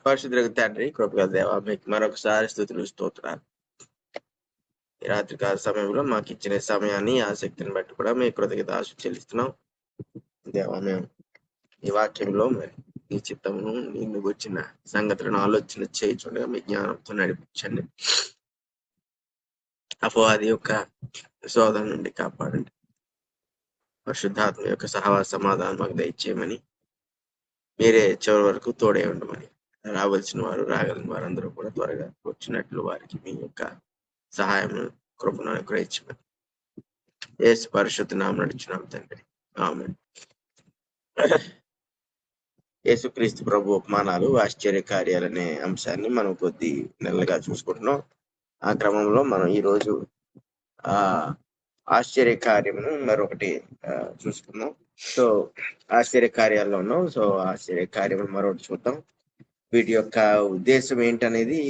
పరిశుద్ధులకు తండ్రి, కృపగల దేవ, మీకు మరొకసారి స్తుతులు స్తోత్రాలు. ఈ రాత్రికాల సమయంలో మాకు ఇచ్చిన సమయాన్ని, ఆసక్తిని బట్టి కూడా మీ కృతజ్ఞత చెల్లిస్తున్నాం. దేవా, మేము ఈ వాక్యంలో మరి ఈ చిత్తమును నిన్ను వచ్చిన సంగతులను ఆలోచన చేయించుండగా మీ జ్ఞానంతో నడిపించండి. అపవాది యొక్క శోధన నుండి కాపాడండి. పరిశుద్ధాత్మ యొక్క సహవాస సమాధానం మాకు దయచేయమని, మీరే చివరి వరకు తోడే ఉండమని, రావాల్సిన వారు రాగలిగిన వారందరూ కూడా త్వరగా వచ్చినట్లు వారికి మీ యొక్క సహాయం కృపను అనుగ్రహించమని యేసు పరిశుద్ధ నామమున నడుచున్నాం తండ్రి, ఆమేన్. యేసుక్రీస్తు ప్రభు ఉపమానాలు, ఆశ్చర్య కార్యాలనే అంశాన్ని మనం కొద్ది నెలలుగా చూసుకుంటున్నాం. ఆ క్రమంలో మనం ఈ రోజు ఆ ఆశ్చర్య కార్యమును మరొకటి చూసుకుందాం. సో ఆశ్చర్య కార్యాల్లో ఉన్నాం. సో ఆశ్చర్య కార్యమును మరొకటి చూద్దాం. వీటి యొక్క ఉద్దేశం ఏంటనేది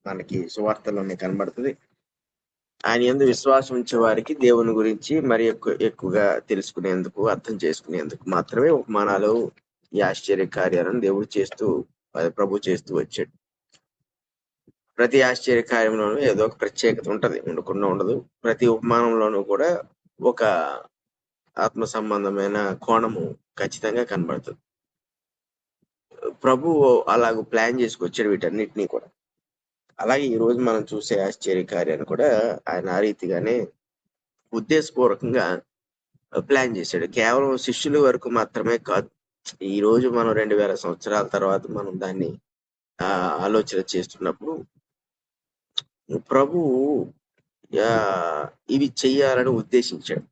మనకి సువార్తలోనే కనబడుతుంది. ఆయన యందు విశ్వాసం ఉంచే వారికి దేవుని గురించి మరి ఎక్కువగా తెలుసుకునేందుకు, అర్థం చేసుకునేందుకు మాత్రమే ఉపమానాలు, ఈ ఆశ్చర్య కార్యాలను దేవుడు ప్రభు చేస్తూ వచ్చాడు. ప్రతి ఆశ్చర్య కార్యంలోనూ ఏదో ఒక ప్రత్యేకత ఉంటది, ఉండకుండా ఉండదు. ప్రతి ఉపమానంలోనూ కూడా ఒక ఆత్మ సంబంధమైన కోణము ఖచ్చితంగా కనబడుతుంది. ప్రభు అలాగ ప్లాన్ చేసుకొచ్చాడు వీటన్నిటినీ కూడా. అలాగే ఈ రోజు మనం చూసే ఆశ్చర్య కార్యాన్ని కూడా ఆయన ఆ రీతిగానే ఉద్దేశపూర్వకంగా ప్లాన్ చేశాడు. కేవలం శిష్యుల వరకు మాత్రమే కాదు. ఈ రోజు మనం 2000 సంవత్సరాల తర్వాత మనం దాన్ని ఆలోచన చేస్తున్నప్పుడు ప్రభు ఇవి చెయ్యాలని ఉద్దేశించాడు.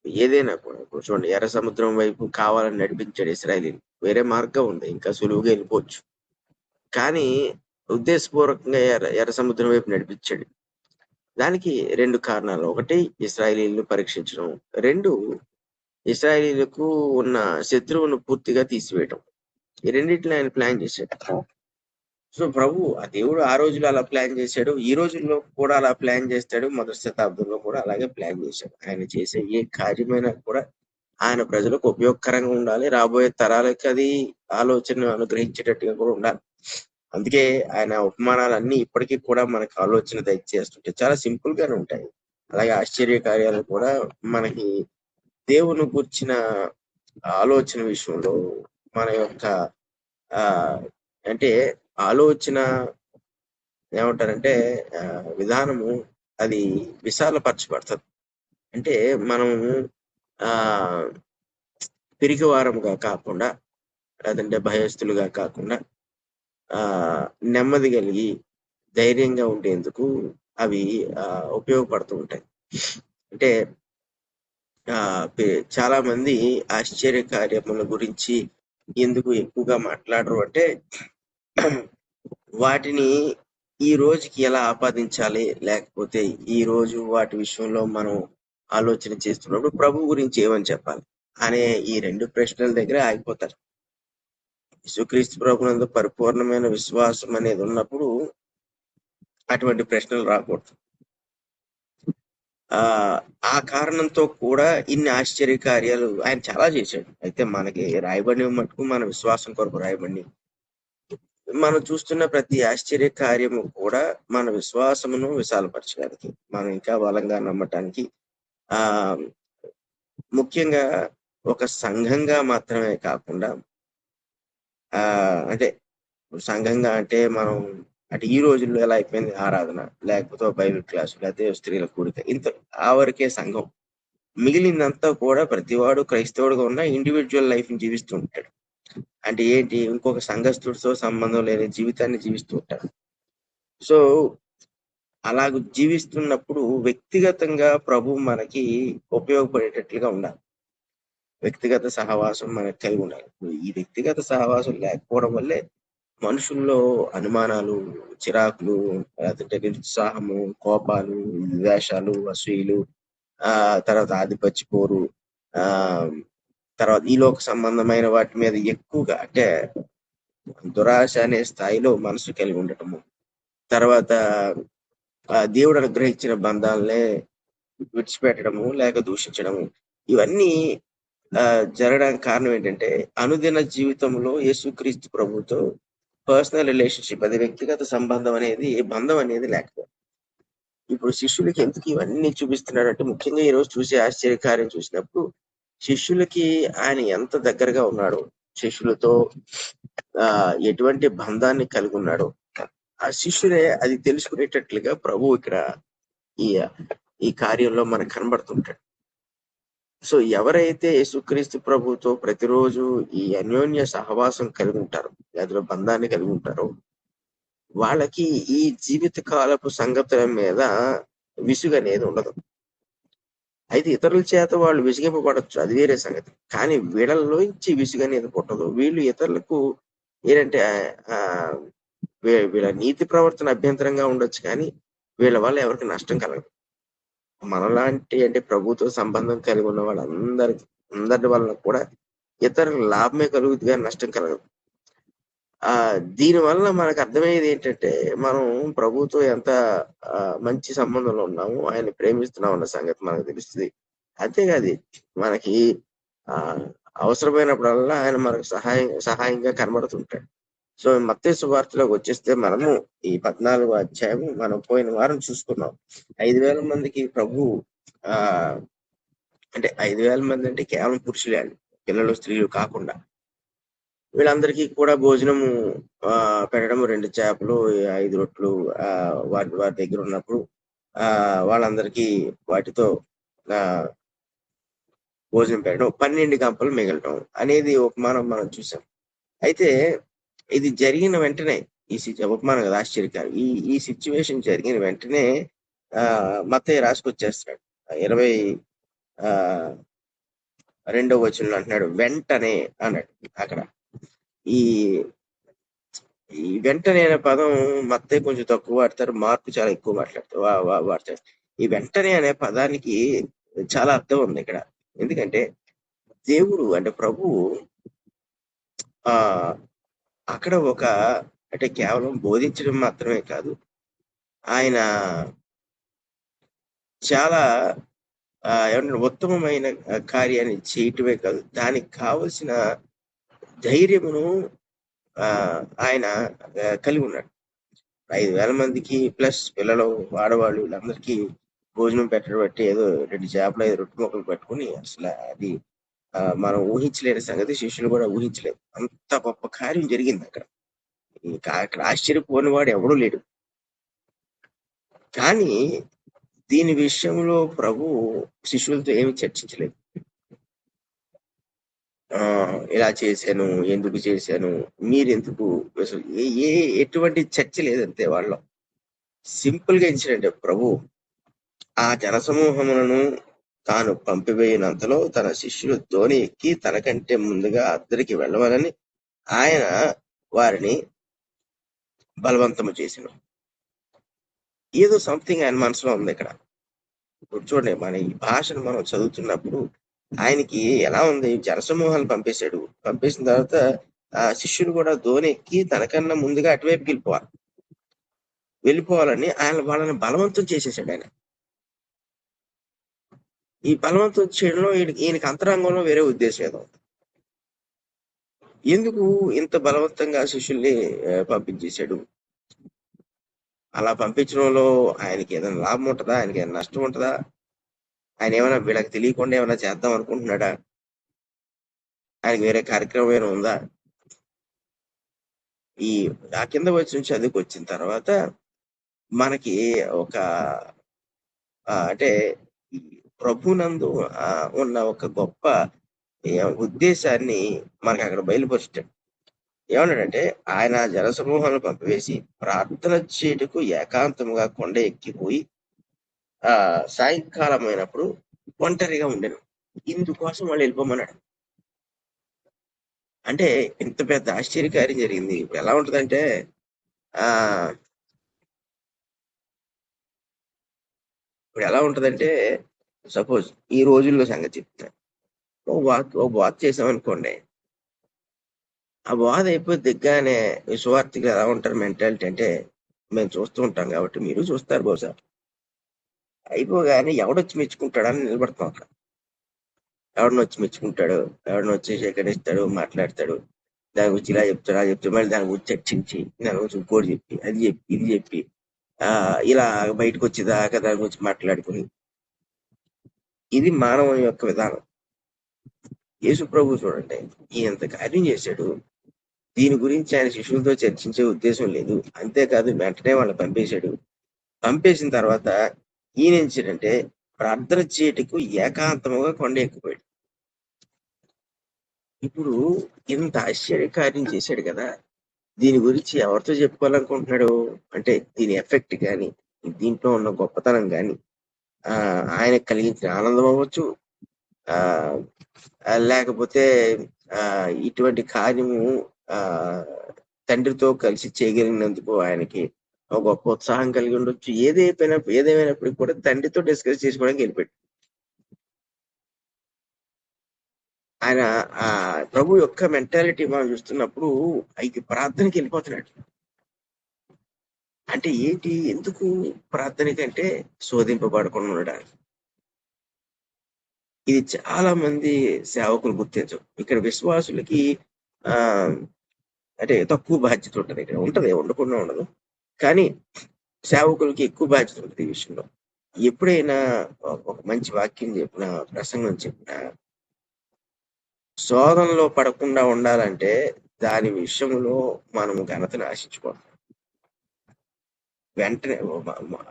ఏదైనా కూడా చూడండి, ఎర్ర సముద్రం వైపు కావాలని నడిపించాడు ఇశ్రాయేలీయులు. వేరే మార్గం ఉంది, ఇంకా సులువుగా వెళ్ళిపోవచ్చు. కానీ ఉద్దేశపూర్వకంగా ఎర్ర సముద్రం వైపు నడిపించాడు. దానికి 2 కారణాలు. ఒకటి, ఇశ్రాయేలీయులను పరీక్షించడం. 2, ఇశ్రాయేలీయులకు ఉన్న శత్రువును పూర్తిగా తీసివేయడం. ఈ రెండింటిని ఆయన ప్లాన్ చేశాడు. సో ప్రభు ఆ దేవుడు ఆ రోజులో అలా ప్లాన్ చేశాడు, ఈ రోజుల్లో కూడా అలా ప్లాన్ చేస్తాడు, మొదటి శతాబ్దంలో కూడా అలాగే ప్లాన్ చేశాడు. ఆయన చేసే ఏ కార్యమైనా కూడా ఆయన ప్రజలకు ఉపయోగకరంగా ఉండాలి, రాబోయే తరాలకి అది ఆలోచన అనుగ్రహించేటట్టుగా కూడా ఉండాలి. అందుకే ఆయన ఉపమానాలన్నీ ఇప్పటికీ కూడా మనకు ఆలోచన దయచేస్తుంటాయి. చాలా సింపుల్ గానే ఉంటాయి. అలాగే ఆశ్చర్య కార్యాలు కూడా మనకి దేవుని గుర్చిన ఆలోచన విషయంలో మన యొక్క అంటే ఆలోచన ఏమంటారంటే విధానము అది విశాలపరచబడుతుంది. అంటే మనము పిరికివారముగా కాకుండా, లేదంటే భయస్థులుగా కాకుండా నెమ్మది కలిగి ధైర్యంగా ఉండేందుకు అవి ఉపయోగపడుతూ ఉంటాయి. అంటే చాలా మంది ఆశ్చర్య కార్యముల గురించి ఎందుకు ఎక్కువగా మాట్లాడరు అంటే, వాటిని ఈ రోజుకి ఎలా ఆపాదించాలి, లేకపోతే ఈ రోజు వాటి విషయంలో మనం ఆలోచన చేస్తున్నప్పుడు ప్రభు గురించి ఏమని చెప్పాలి అనే ఈ 2 ప్రశ్నల దగ్గర ఆగిపోతారు. యేసుక్రీస్తు ప్రభునందు పరిపూర్ణమైన విశ్వాసం అనేది ఉన్నప్పుడు అటువంటి ప్రశ్నలు రాకూడదు. ఆ కారణంతో కూడా ఇన్ని ఆశ్చర్య కార్యాలు ఆయన చాలా చేశాడు. అయితే మనకి రాయబడి మటుకు మన విశ్వాసం కొరకు రాయబడి, మనం చూస్తున్న ప్రతి ఆశ్చర్య కార్యము కూడా మన విశ్వాసమును విశాలపరచడానికి, మనం ఇంకా బలంగా నమ్మటానికి, ముఖ్యంగా ఒక సంఘంగా మాత్రమే కాకుండా, అంటే సంఘంగా అంటే మనం అంటే ఈ రోజుల్లో ఎలా అయిపోయింది, ఆరాధన, లేకపోతే బైబిల్ క్లాసు, లేకపోతే స్త్రీల కూడిక, ఇంత ఆ వరకే సంఘం. మిగిలిందంతా కూడా ప్రతివాడు క్రైస్తవుడుగా ఉన్న ఇండివిజువల్ లైఫ్ ని జీవిస్తూ ఉంటాడు. అంటే ఏంటి, ఇంకొక సంఘస్థుడితో సంబంధం లేని జీవితాన్ని జీవిస్తూ ఉంటాడు. సో అలాగ జీవిస్తున్నప్పుడు వ్యక్తిగతంగా ప్రభు మనకి ఉపయోగపడేటట్లుగా ఉండాలి. వ్యక్తిగత సహవాసం మనకి కలిగి ఉండాలి. ఈ వ్యక్తిగత సహవాసం లేకపోవడం వల్లే మనుషుల్లో అనుమానాలు, చిరాకులు, లేదంటే నిరుత్సాహము, కోపాలు, ద్వేషాలు, అసూయలు, తర్వాత ఆధిపత్య పోరు, తర్వాత ఈ లోక సంబంధమైన వాటి మీద ఎక్కువగా అంటే దురాశ అనే స్థాయిలో మనసు కలిగి ఉండటము, తర్వాత దేవుడు అనుగ్రహించిన బంధాలనే విడిచిపెట్టడము లేక దూషించడము, ఇవన్నీ జరగడానికి కారణం ఏంటంటే, అనుదిన జీవితంలో యేసుక్రీస్తు ప్రభుతో పర్సనల్ రిలేషన్‌షిప్, అది వ్యక్తిగత సంబంధం అనేది, బంధం అనేది లేకపోవడం. ఇప్పుడు శిష్యులకి ఎందుకు ఇవన్నీ చూపిస్తున్నాడంటే, ముఖ్యంగా ఈరోజు చూసే ఆశ్చర్యకార్యం చూసినప్పుడు, శిష్యులకి ఆయన ఎంత దగ్గరగా ఉన్నాడో, శిష్యులతో ఎటువంటి బంధాన్ని కలిగి ఉన్నాడో, ఆ శిష్యులే అది తెలుసుకునేటట్లుగా ప్రభువు ఇక్కడ ఈ ఈ కార్యంలో మనకు కనబడుతుంటాడు. సో ఎవరైతే యేసుక్రీస్తు ప్రభుతో ప్రతిరోజు ఈ అన్యోన్య సహవాసం కలిగి ఉంటారో, అందులో బంధాన్ని కలిగి ఉంటారో, వాళ్ళకి ఈ జీవిత కాలపు సంగతుల మీద విసుగు అనేది ఉండదు. అయితే ఇతరుల చేత వాళ్ళు విసిగింపబడచ్చు, అది వేరే సంగతి. కానీ వీళ్ళలోంచి విసుగు అనేది పుట్టదు. వీళ్ళు ఇతరులకు ఏంటంటే వీళ్ళ నీతి ప్రవర్తన అభ్యంతరంగా ఉండొచ్చు, కానీ వీళ్ళ వల్ల ఎవరికి నష్టం కలగదు. మనలాంటి అంటే ప్రభుత్వ సంబంధం కలిగి ఉన్న అందరి వలన కూడా ఇతరులకు లాభమే కలుగుతుంది, కానీ నష్టం కలగదు. దీని వల్ల మనకు అర్థమయ్యేది ఏంటంటే, మనం ప్రభుతో ఎంత మంచి సంబంధంలో ఉన్నాము, ఆయన ప్రేమిస్తున్నాం అన్న సంగతి మనకు తెలుస్తుంది. అంతేకాదు, మనకి అవసరమైనప్పుడల్లా ఆయన మనకు సహాయంగా కనబడుతుంటాడు. సో మత్తయి సువార్తలోకి వచ్చేస్తే, మనము ఈ 14వ అధ్యాయము మనం పోయిన వారం చూసుకున్నాం. 5,000 మందికి ప్రభు అంటే 5,000 మంది అంటే కేవలం పురుషులే అండి, పిల్లలు స్త్రీలు కాకుండా. వీళ్ళందరికీ కూడా భోజనము పెట్టడం, 2 చేపలు 5 రొట్లు వారి వారి దగ్గర ఉన్నప్పుడు వాళ్ళందరికీ వాటితో భోజనం పెట్టడం, 12 గంపలు మిగలటం అనేది ఉపమానం మనం చూసాం. అయితే ఇది జరిగిన వెంటనే, ఈ ఉపమానం కదా ఆశ్చర్యకారం, ఈ సిచ్యువేషన్ జరిగిన వెంటనే మత్తయి రాసుకొచ్చేస్తాడు. 22వ వచనంలో అంటున్నాడు, వెంటనే అన్నాడు. అక్కడ ఈ వెంటనే అనే పదం మత్తయి కొంచెం తక్కువ వాడతారు, మార్పు చాలా ఎక్కువ వాడతారు. ఈ వెంటనే అనే పదానికి చాలా అర్థం ఉంది ఇక్కడ. ఎందుకంటే దేవుడు అంటే ప్రభువు అక్కడ అంటే కేవలం బోధించడం మాత్రమే కాదు, ఆయన చాలా ఏమన్నా ఉత్తమమైన కార్యాన్ని చేయటమే కాదు, దానికి కావలసిన ధైర్యమును ఆయన కలిగి ఉన్నాడు. 5,000 మందికి ప్లస్ పిల్లలు, ఆడవాళ్ళు, వీళ్ళందరికీ భోజనం పెట్టడం బట్టి ఏదో 2 చేపలు 5 రొట్టె ముక్కలు పెట్టుకుని, అసలు అది మనం ఊహించలేని సంగతి, శిష్యులు కూడా ఊహించలేదు. అంత గొప్ప కార్యం జరిగింది అక్కడ. అక్కడ ఆశ్చర్యపోని వాడు ఎవడూ లేడు. కానీ దీని విషయంలో ప్రభు శిష్యులతో ఏమి చర్చించలేదు. ఇలా చేశాను, ఎందుకు చేశాను, మీరెందుకు, అసలు ఎటువంటి చర్చ లేదంతే వాళ్ళలో. సింపుల్ గా ఇన్సిడెంట్. ప్రభు ఆ జనసమూహములను తాను పంపివేయనంతలో తన శిష్యులు ధోని ఎక్కి తనకంటే ముందుగా అద్దరికి వెళ్ళవాలని ఆయన వారిని బలవంతము చేసిన. ఏదో సంథింగ్ ఆయన మనసులో ఉంది ఇక్కడ. ఇప్పుడు చూడండి, మన ఈ భాషను మనం చదువుతున్నప్పుడు ఆయనకి ఎలా ఉంది, జనసమూహాలు పంపేసిన తర్వాత ఆ శిష్యులు కూడా ధోని ఎక్కి తనకన్నా ముందుగా అటువైపుకి వెళ్ళిపోవాలని వాళ్ళని బలవంతం చేసేసాడు ఆయన. ఈ బలవంతం చేయడంలో ఈయనకి అంతరంగంలో వేరే ఉద్దేశం ఏదో. ఎందుకు ఇంత బలవంతంగా శిష్యుల్ని పంపించేశాడు? అలా పంపించడంలో ఆయనకి ఏదైనా లాభం ఉంటుందా, ఆయనకి ఏదైనా నష్టం ఉంటుందా? ఆయన ఏమైనా వీళ్ళకి తెలియకుండా ఏమైనా చేద్దాం అనుకుంటున్నాడా? ఆయనకి వేరే కార్యక్రమం ఏమైనా ఉందా? ఆ కింద వచ్చి చదువుకు వచ్చిన తర్వాత మనకి ఒక అంటే ప్రభునందు ఉన్న ఒక గొప్ప ఉద్దేశాన్ని మనకి అక్కడ బయలుపరుస్తాడు. ఏమన్నాడంటే, ఆయన జనసమూహాలను పంపివేసి ప్రార్థన చేయటకు ఏకాంతముగా కొండ ఎక్కిపోయి సాయంకాలం అయినప్పుడు ఒంటరిగా ఉండేను. ఇందుకోసం వాళ్ళు వెళ్ళిపోమన్నాడు. అంటే ఇంత పెద్ద ఆశ్చర్యకార్యం జరిగింది. ఇప్పుడు ఎలా ఉంటుందంటే, సపోజ్ ఈ రోజుల్లో సంగతి చెప్తాను. ఓ బాత్ చేసామనుకోండి, ఆ బాధ అయిపోయి దిగ్గానే సువార్థిగా ఎలా ఉంటారు మెంటాలిటీ అంటే, మేము చూస్తూ ఉంటాం కాబట్టి మీరు చూస్తారు బహుశా, అయిపోగానే ఎవడొచ్చి మెచ్చుకుంటాడని నిలబడతాం అక్కడ. ఎవరిని వచ్చి మెచ్చుకుంటాడు, ఎవరిని వచ్చి సేకరిస్తాడు, మాట్లాడతాడు, దాని గురించి ఇలా చెప్తాడు, అలా చెప్తాడు, మళ్ళీ దాని గురించి చర్చించి, దాని గురించి ఇంకోటి చెప్పి, అది చెప్పి, ఇది చెప్పి, ఇలా బయటకు వచ్చేదాకా దాని గురించి మాట్లాడుకుని, ఇది మానవుని యొక్క విధానం. యేసు ప్రభు చూడండి, ఈయంత కార్యం చేశాడు. దీని గురించి ఆయన శిష్యులతో చర్చించే ఉద్దేశం లేదు. అంతేకాదు వెంటనే వాళ్ళని పంపేశాడు. పంపేసిన తర్వాత ఈయన ఏం చేశాడంటే ప్రార్థన చేయటకు ఏకాంతముగా కొండ ఎక్కిపోయాడు. ఇప్పుడు ఇంత ఆశ్చర్యకార్యం చేశాడు కదా, దీని గురించి ఎవరితో చెప్పుకోవాలనుకుంటున్నాడు అంటే దీని ఎఫెక్ట్ కానీ, దీంట్లో ఉన్న గొప్పతనం కానీ, ఆయనకు కలిగించిన ఆనందం అవ్వచ్చు, లేకపోతే ఇటువంటి కార్యము తండ్రితో కలిసి చేయగలిగినందుకు ఆయనకి ఒక గొప్ప ఉత్సాహం కలిగి ఉండొచ్చు. ఏదేమైనప్పటికీ కూడా తండ్రితో డిస్కస్ చేసుకోవడానికి వెళ్ళిపోయాడు. ఆయన ప్రభు యొక్క మెంటాలిటీ మనం చూస్తున్నప్పుడు అయితే ప్రార్థనకి వెళ్ళిపోతున్నాడు. అంటే ఏంటి, ఎందుకు ప్రార్థనకి అంటే శోధింపబడకుండా ఉండడానికి. ఇది చాలా మంది సేవకులు గుర్తించరు. ఇక్కడ విశ్వాసులకి అంటే తక్కువ బాధ్యత ఉంటుంది. ఇక్కడ ఉంటది, ఉండకుండా ఉండదు, కానీ సేవకులకి ఎక్కువ బాధ్యత ఉంటుంది ఈ విషయంలో. ఎప్పుడైనా ఒక మంచి వాక్యం చెప్పిన, ప్రసంగం చెప్పిన, శోధనలో పడకుండా ఉండాలంటే దాని విషయంలో మనము ఘనతను ఆశించుకోవాలి. వెంటనే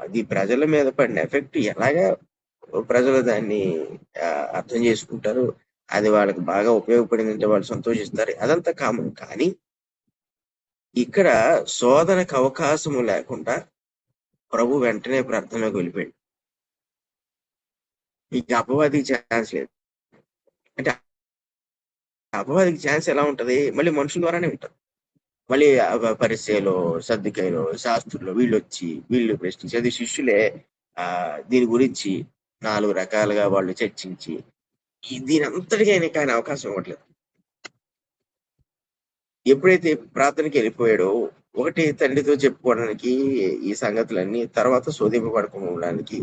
అది ప్రజల మీద పడిన ఎఫెక్ట్ ఎలాగా ప్రజలు దాన్ని అర్థం చేసుకుంటారు, అది వాళ్ళకి బాగా ఉపయోగపడిందంటే వాళ్ళు సంతోషిస్తారు, అదంతా కామన్. కానీ ఇక్కడ శోధనకు అవకాశము లేకుండా ప్రభు వెంటనే ప్రార్థనలోకి వెళ్ళిపోయాడు. ఇక అపవాదికి ఛాన్స్ లేదు. అంటే అపవాదికి ఛాన్స్ ఎలా ఉంటది, మళ్ళీ మనుషుల ద్వారానే ఉంటుంది. మళ్ళీ పరిచయలో, సర్దికాయలో, శాస్త్రులు వీళ్ళు ప్రశ్నించి, అది శిష్యులే దీని గురించి 4 రకాలుగా వాళ్ళు చర్చించి దీని అంతటికీ ఆయనకి ఆయన అవకాశం ఇవ్వట్లేదు. ఎప్పుడైతే ప్రార్థనకి వెళ్ళిపోయాడో, ఒకటి తండ్రితో చెప్పుకోవడానికి ఈ సంగతులన్నీ, తర్వాత శోధింపబడకుండా ఉండడానికి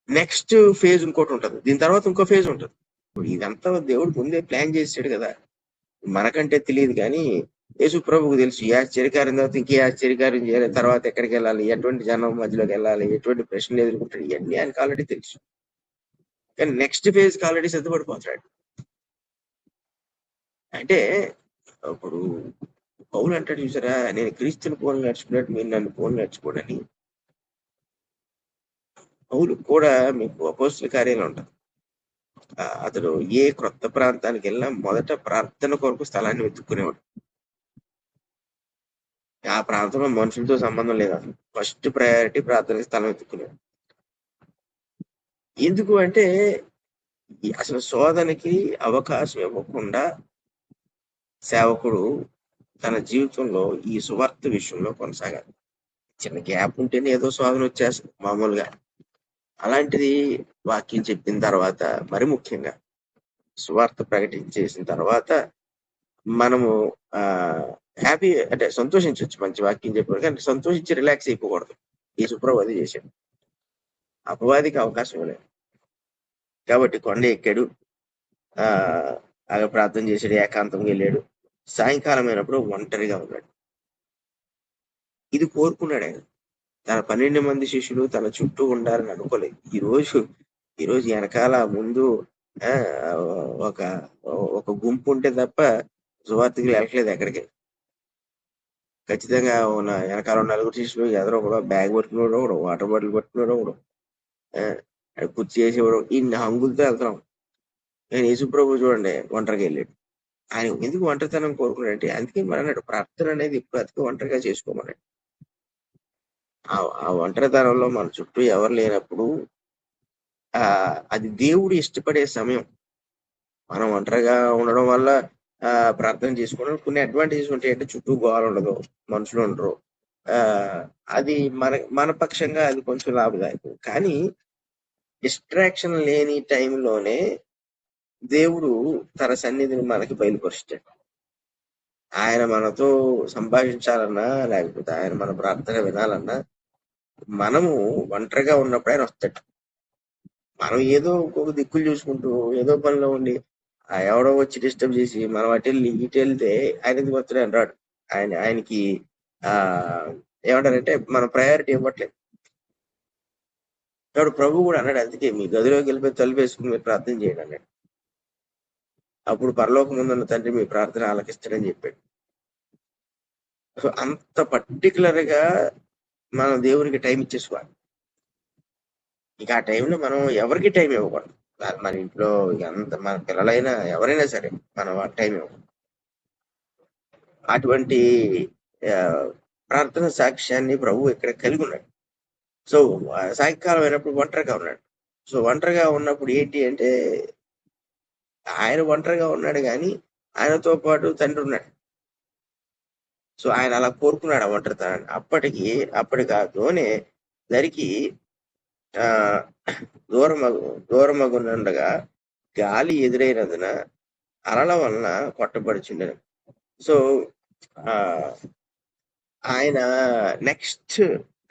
నెక్స్ట్ ఫేజ్ ఇంకోటి ఉంటుంది, దీని తర్వాత ఇంకో ఫేజ్ ఉంటుంది. ఇదంతా దేవుడు ముందే ప్లాన్ చేసాడు కదా, మనకంటే తెలియదు. కానీ యేసు ప్రభువుకు తెలుసు ఈ ఆశ్చర్యకార్యం తర్వాత ఇంకే ఆశ్చర్యకార్యం చేయాలి, తర్వాత ఎక్కడికి వెళ్ళాలి, ఎటువంటి జనం మధ్యలోకి వెళ్ళాలి, ఎటువంటి ప్రశ్నలు ఎదుర్కొంటాడు, ఇవన్నీ ఆయనకు ఆల్రెడీ తెలుసు. కానీ నెక్స్ట్ ఫేజ్కి ఆల్రెడీ సిద్ధపడిపోతాడు. అంటే ఇప్పుడు పౌలు అంటాడు చూసారా, నేను క్రీస్తుని పోలు నడుచుకున్నట్టు మీరు నన్ను పోలు నడుచుకోడని. పౌలు కూడా మీకు అపోస్తుల కార్యాలు ఉంటుంది. అతడు ఏ క్రొత్త ప్రాంతానికి వెళ్ళినా మొదట ప్రార్థన కొరకు స్థలాన్ని వెతుక్కునేవాడు. ఆ ప్రాంతంలో మనుషులతో సంబంధం లేదు, అసలు ఫస్ట్ ప్రయారిటీ ప్రార్థనకి స్థలం వెతుక్కునేవాడు. ఎందుకు అంటే అసలు శోధనకి అవకాశం ఇవ్వకుండా సేవకుడు తన జీవితంలో ఈ సువార్త విషయంలో కొనసాగాలి. చిన్న గ్యాప్ ఉంటేనే ఏదో శోధన వచ్చేస్తుంది మామూలుగా. అలాంటిది వాక్యం చెప్పిన తర్వాత, మరి ముఖ్యంగా సువార్త ప్రకటించేసిన తర్వాత మనము హ్యాపీ అంటే సంతోషించవచ్చు. మంచి వాక్యం చెప్పాడు కానీ సంతోషించి రిలాక్స్ అయిపోకూడదు. ఈ సుప్రభు అది చేశాడు, అపవాదికి అవకాశం లేదు. కాబట్టి కొండ ఎక్కాడు, అలా ప్రార్థన చేశాడు, ఏకాంతంగా వెళ్ళాడు. సాయంకాలం అయినప్పుడు ఒంటరిగా ఉన్నాడు. ఇది కోరుకున్నాడు ఆయన. తన 12 మంది శిష్యులు తన చుట్టూ ఉండాలని అనుకోలేదు. ఈరోజు వెనకాల ముందు ఒక గుంపు ఉంటే తప్ప సువార్తకి వెళ్ళట్లేదు ఎక్కడికి. ఖచ్చితంగా వెనకాల 4 శిష్యులు, ఎదురు కూడా బ్యాగ్ పట్టుకున్నాడు, ఒకడు వాటర్ బాటిల్ పట్టుకున్నాడు, ఒకడు కుర్చీ చేసేవాడు, ఇన్ని హంగులతో వెళ్తున్నాం. నేను యేసుప్రభు చూడండి ఒంటరిగా వెళ్ళాడు. ఆయన ఎందుకు ఒంటరితనం కోరుకున్నాడు అంటే, అందుకే మరి అన్నాడు ప్రార్థన అనేది ఇప్పుడు అతిగా ఒంటరిగా చేసుకోమన్నాడు. ఆ ఒంటరితనంలో మన చుట్టూ ఎవరు లేనప్పుడు అది దేవుడు ఇష్టపడే సమయం. మనం ఒంటరిగా ఉండడం వల్ల ప్రార్థన చేసుకోవడం కొన్ని అడ్వాంటేజెస్ ఉంటాయి. అంటే చుట్టూ గోల ఉండదు, మనుషులు ఉండరు, అది మన పక్షంగా అది కొంచెం లాభదాయకం. కానీ డిస్ట్రాక్షన్ లేని టైంలోనే దేవుడు తన సన్నిధిని మనకి బయలుపరుస్తాడు. ఆయన మనతో సంభాషించాలన్నా, లేకపోతే ఆయన మన ప్రార్థన వినాలన్నా, మనము ఒంటరిగా ఉన్నప్పుడు ఆయన వస్తాడు. మనం ఏదో ఒక్కొక్క దిక్కులు చూసుకుంటూ ఏదో పనిలో ఉండి ఎవడో వచ్చి డిస్టర్బ్ చేసి మనం అటు వెళ్ళి ఇటు వెళ్తే ఆయనకి వస్తాడు అని రాడు. ఆయనకి ఆ ఏమంటారంటే మన ప్రయారిటీ ఇవ్వట్లేదు. కాబట్టి ప్రభు కూడా అన్నాడు, అందుకే మీ గదిలోకి వెళ్ళిపోయి తలుపు వేసుకుని మీరు ప్రార్థన చేయండి అన్నాడు. అప్పుడు పరలోకం ముందున్న తండ్రి మీ ప్రార్థన ఆలకిస్తాడని చెప్పాడు. సో అంత పర్టికులర్ గా మనం దేవునికి టైం ఇచ్చేసుకోవాలి. ఇక ఆ టైంలో మనం ఎవరికి టైం ఇవ్వకూడదు. మన ఇంట్లో ఎంత మన పిల్లలైనా ఎవరైనా సరే మనం ఆ టైం ఇవ్వకూడదు. అటువంటి ప్రార్థన సాక్ష్యాన్ని ప్రభు ఇక్కడ కలిగి ఉన్నాడు. సో సాయంకాలం అయినప్పుడు ఒంటరిగా ఉన్నాడు. సో ఒంటరిగా ఉన్నప్పుడు ఏంటి అంటే ఆయన ఒంటరిగా ఉన్నాడు కానీ ఆయనతో పాటు తండ్రి ఉన్నాడు. సో ఆయన అలా కోరుకున్నాడు ఆ ఒంటరితనాన్ని. అప్పటికి ఆ ధోని దరికి ఆ దూరమగుండగా గాలి ఎదురైనందున అలల వలన కొట్టబడుచుండెను. సో ఆ ఆయన నెక్స్ట్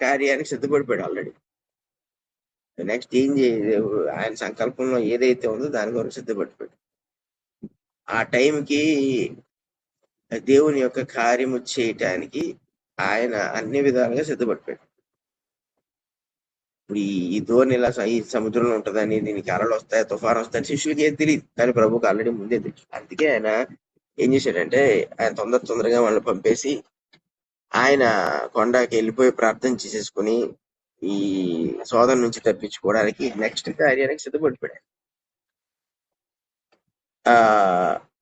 కార్యానికి సిద్ధపడిపోయాడు ఆల్రెడీ. నెక్స్ట్ ఏం ఆయన సంకల్పంలో ఏదైతే ఉందో దాని కొరకు సిద్ధపడిపోయాడు. ఆ టైంకి దేవుని యొక్క కార్యము చేయటానికి ఆయన అన్ని విధాలుగా సిద్ధపడిపోయాడు. ఇప్పుడు ఈ ధోని ఇలా ఈ సముద్రంలో ఉంటదని, దీనికి అలలు వస్తాయి, తుఫాను వస్తాయి, శిష్యులకి ఏం తెలియదు, కానీ ప్రభుకి ఆల్రెడీ ముందే తెలుసు. అందుకే ఆయన ఏం చేశాడంటే ఆయన తొందరగా వాళ్ళని పంపేసి ఆయన కొండకి వెళ్ళిపోయి ప్రార్థన చేసేసుకుని ఈ సోదరు నుంచి తప్పించుకోవడానికి నెక్స్ట్ కార్యానికి సిద్ధపడిపోయాడు.